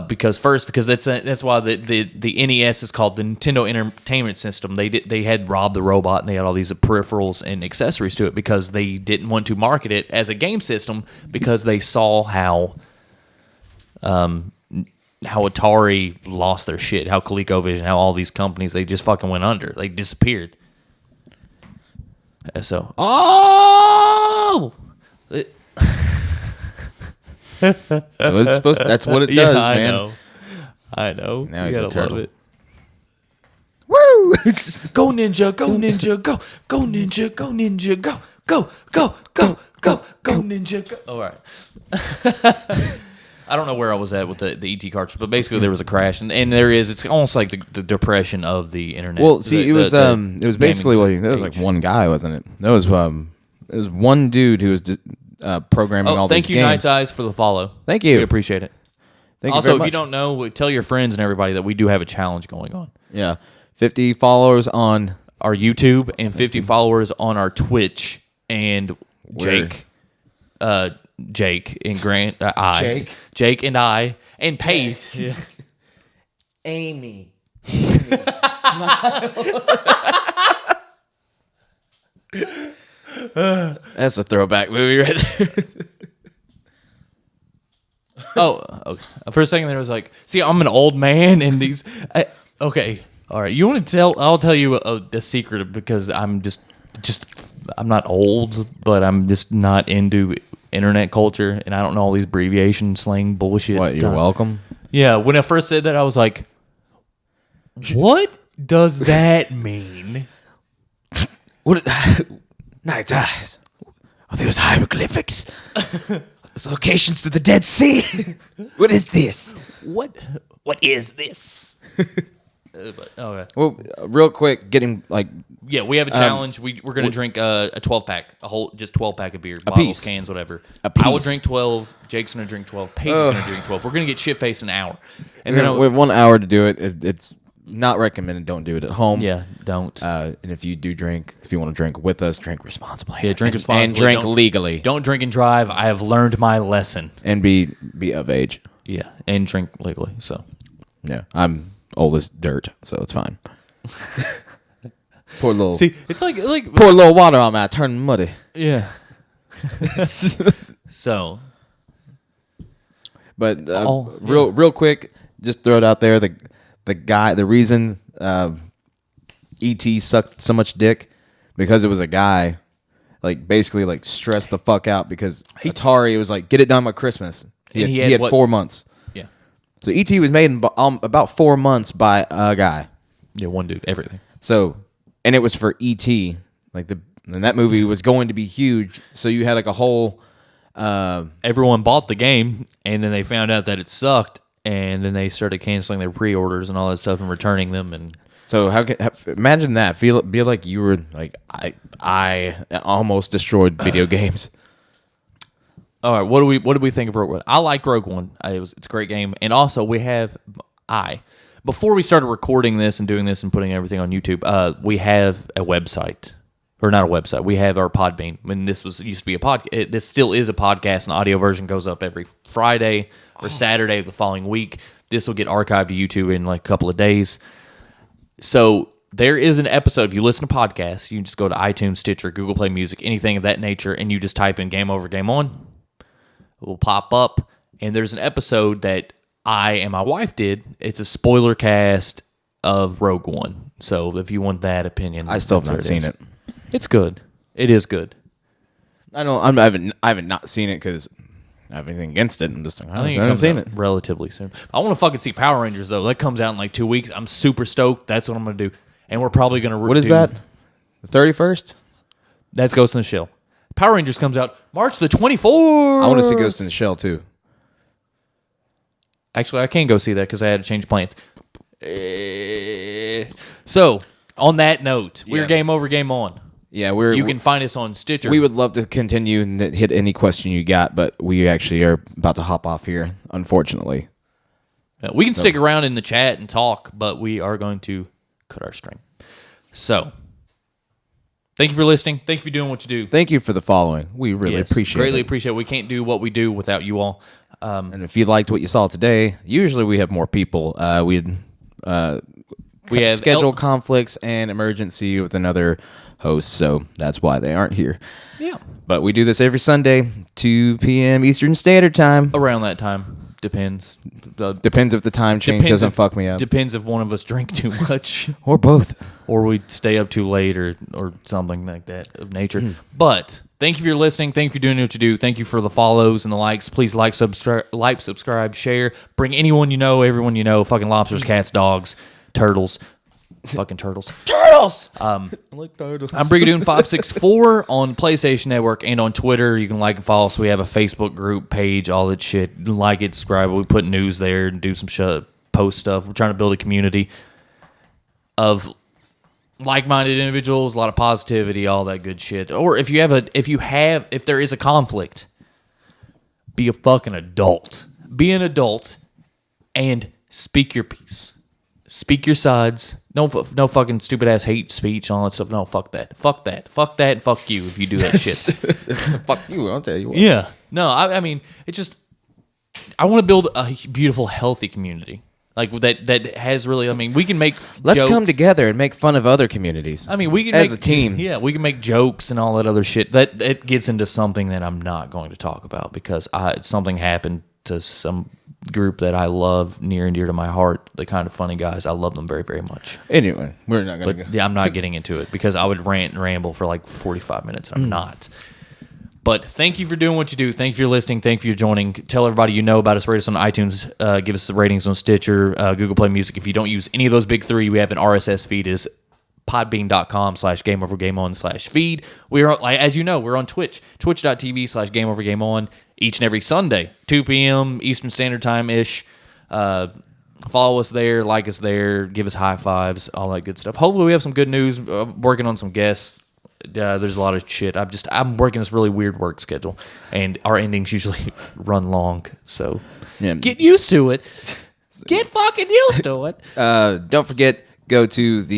Because that's why the NES is called the Nintendo Entertainment System. They had Rob the Robot, and they had all these peripherals and accessories to it because they didn't want to market it as a game system because they saw how Atari lost their shit, how ColecoVision, how all these companies, they just fucking went under, they disappeared. So So it's supposed. That's what it does, man. I know. Now he's a turtle. Love it. Woo! Go ninja, go ninja, go ninja, go ninja, go ninja, go. All right. I don't know where I was at with the ET cartridge, but basically there was a crash, and it's almost like the depression of the internet. Well, see, it was basically there was like one guy, wasn't it? There was one dude who was programming all these games. Thank you, Night's Eyes, for the follow. Thank you. We appreciate it. Thank also, you very much. if you don't know, tell your friends and everybody that we do have a challenge going on. Yeah, 50 followers on our YouTube and 50 followers on our Twitch, and Jake and Grant, Jake and I, and Paige. Yes. Amy. Smile. That's a throwback movie right there. Okay. For a second there was like, see, I'm an old man and these. Okay, all right. You want to tell? I'll tell you a secret because I'm just I'm not old, but I'm just not into internet culture, and I don't know all these abbreviation slang bullshit. What? You're welcome. Yeah. When I first said that, I was like, "What does that mean?" What? Night's Eyes. Are those hieroglyphics? Those locations to the Dead Sea. What is this? What is this? Okay. Well, real quick, getting like. Yeah, we have a challenge. We're going to drink a 12-pack, a whole 12-pack of beer, bottles, piece. cans, whatever. A piece. I will drink 12. Jake's going to drink 12. Paige is going to drink 12. We're going to get shit-faced an hour. And we have 1 hour to do it. It's Not recommended. Don't do it at home. Yeah, don't. And if you do drink, if you want to drink with us, drink responsibly. Yeah, drink responsibly. And drink Don't- legally. Don't drink and drive. I have learned my lesson. And be of age. Yeah, and drink legally. So, Yeah, I'm old as dirt, so it's fine. Pour a little, see, it's like pour a little water on me. I turn muddy. yeah. So, But real quick, just throw it out there. The reason E.T. sucked so much dick because it was a guy, like basically like stressed the fuck out because Atari was like, get it done by Christmas. He had 4 months. Yeah. So E.T. was made in about 4 months by a guy. Yeah, one dude, everything. So, and it was for E.T. And that movie was going to be huge. So you had like a whole. Everyone bought the game, and then they found out that it sucked, and then they started canceling their pre-orders and all that stuff and returning them. And so imagine that. Feel like you were like I almost destroyed video games. all right, what do we think of Rogue One? I like Rogue One. It's a great game, and also we have before we started recording this and doing this and putting everything on YouTube, we have a website. Or not a website. We have our Podbean. When this used to be a podcast, this still is a podcast. An audio version goes up every Friday or Saturday of the following week. This will get archived to YouTube in like a couple of days. So there is an episode. If you listen to podcasts, you can just go to iTunes, Stitcher, Google Play Music, anything of that nature, and you just type in Game Over, Game On. It will pop up, and there's an episode that I and my wife did. It's a spoiler cast of Rogue One. So if you want that opinion, I still have not seen it. It's good. It is good. I haven't not seen it because I have anything against it. I'm just like, I think I haven't seen it. relatively soon. I want to fucking see Power Rangers though. That comes out in like 2 weeks. I'm super stoked. That's what I'm gonna do. And we're probably gonna. What is that? The 31st? That's Ghost in the Shell. Power Rangers comes out March the 24th. I want to see Ghost in the Shell too. Actually, I can go see that because I had to change plans. So on that note, we're Game Over, Game On. Yeah, you can find us on Stitcher. We would love to continue and hit any question you got, but we actually are about to hop off here, unfortunately. We can stick around in the chat and talk, but we are going to cut our stream. So, thank you for listening. Thank you for doing what you do. Thank you for the following. We really appreciate it. Greatly appreciate it. We can't do what we do without you all. And if you liked what you saw today, usually we have more people. We have schedule conflicts and emergency with another host, so that's why they aren't here. Yeah. But we do this every Sunday, 2 p.m. Eastern Standard Time. Around that time. Depends. Depends if the time change doesn't fuck me up. Depends if one of us drink too much. Or both. Or we stay up too late or something like that of nature. But thank you for listening. Thank you for doing what you do. Thank you for the follows and the likes. Please subscribe, share. Bring anyone you know, everyone you know, fucking lobsters, cats, dogs, turtles. Fucking turtles. Turtles! I like turtles. I'm Brigadoon564 on PlayStation Network and on Twitter. You can like and follow us. We have a Facebook group page, all that shit. Like it, subscribe. We put news there and do some post stuff. We're trying to build a community of like-minded individuals, a lot of positivity, all that good shit. Or if there is a conflict, be a fucking adult. Be an adult and speak your piece. Speak your sides. No fucking stupid ass hate speech and all that stuff. No, fuck that. Fuck that. Fuck that and fuck you if you do that shit. Fuck you, I'll tell you what. Yeah. No, I mean, it's just, I want to build a beautiful, healthy community. Like, that has really, I mean, we can make Let's jokes. come together and make fun of other communities. I mean, we can as make, a team. Yeah, we can make jokes and all that other shit. That it gets into something that I'm not going to talk about because something happened to some group that I love near and dear to my heart. The kind of funny guys. I love them very, very much. Anyway, we're not going to go. Yeah, I'm not getting into it because I would rant and ramble for like 45 minutes. I'm not. But thank you for doing what you do. Thank you for listening. Thank you for joining. Tell everybody you know about us. Rate us on iTunes. Give us the ratings on Stitcher, Google Play Music. If you don't use any of those big three, we have an RSS feed. It's podbean.com/gameovergameon/feed. We are, like, as you know, we're on Twitch. Twitch.tv/gameovergameon each and every Sunday, 2 p.m. Eastern Standard Time-ish. Follow us there, like us there, give us high fives, all that good stuff. Hopefully we have some good news. Working on some guests. There's a lot of shit. I'm working this really weird work schedule, and our endings usually run long. So get used to it. Get fucking used to it. Don't forget, go to the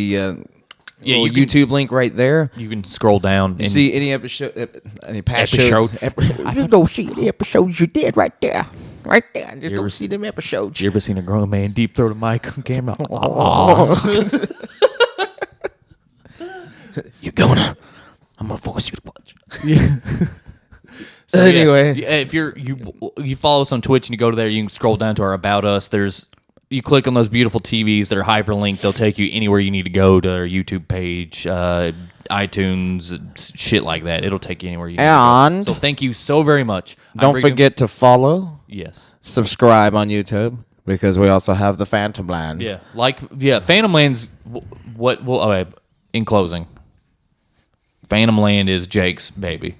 you can- YouTube link right there. You can scroll down and See any episode, any past Episode. shows. You go see the episodes you did right there. Right there. Just You go ever- see them episodes. You ever seen a grown man deep throat a mic on camera? You gonna? I'm gonna force you to watch. So, Anyway. yeah, if you follow us on Twitch and you go to there, you can scroll down to our About Us. You click on those beautiful TVs that are hyperlinked. They'll take you anywhere you need to go to our YouTube page, iTunes, shit like that. It'll take you anywhere you need to go. And So thank you so very much. don't forget to follow, Yes. subscribe on YouTube, because we also have the Phantom Land. Yeah. Phantom Land's what? Well, okay. In closing, Phantom Land is Jake's baby.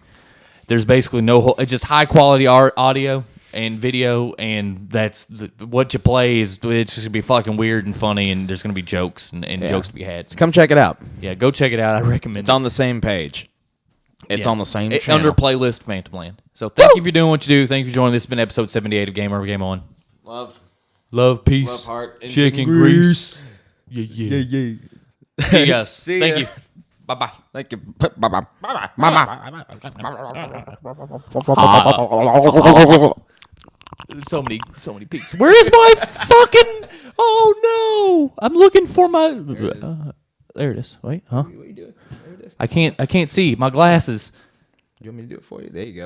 There's basically it's just high quality art, audio, and video, and that's what you play is. It's just gonna be fucking weird and funny, and there's gonna be jokes and jokes to be had. Come check it out. Yeah, go check it out. I recommend It's on the same page. It's on the same channel. under playlist Phantom Land. So thank you for doing what you do. Thank you for joining. This has been episode 78 of Game Over Game On. Love, Peace, love, heart, and chicken grease. grease. Yeah. yeah. See you guys. See Thank ya. you. Bye bye. Thank you. Bye-bye. So many peaks. Where is my fucking? Oh no! I'm looking for my. There it is. Wait, huh? What are you doing? There it is. I can't see my glasses. You want me to do it for you? There you go.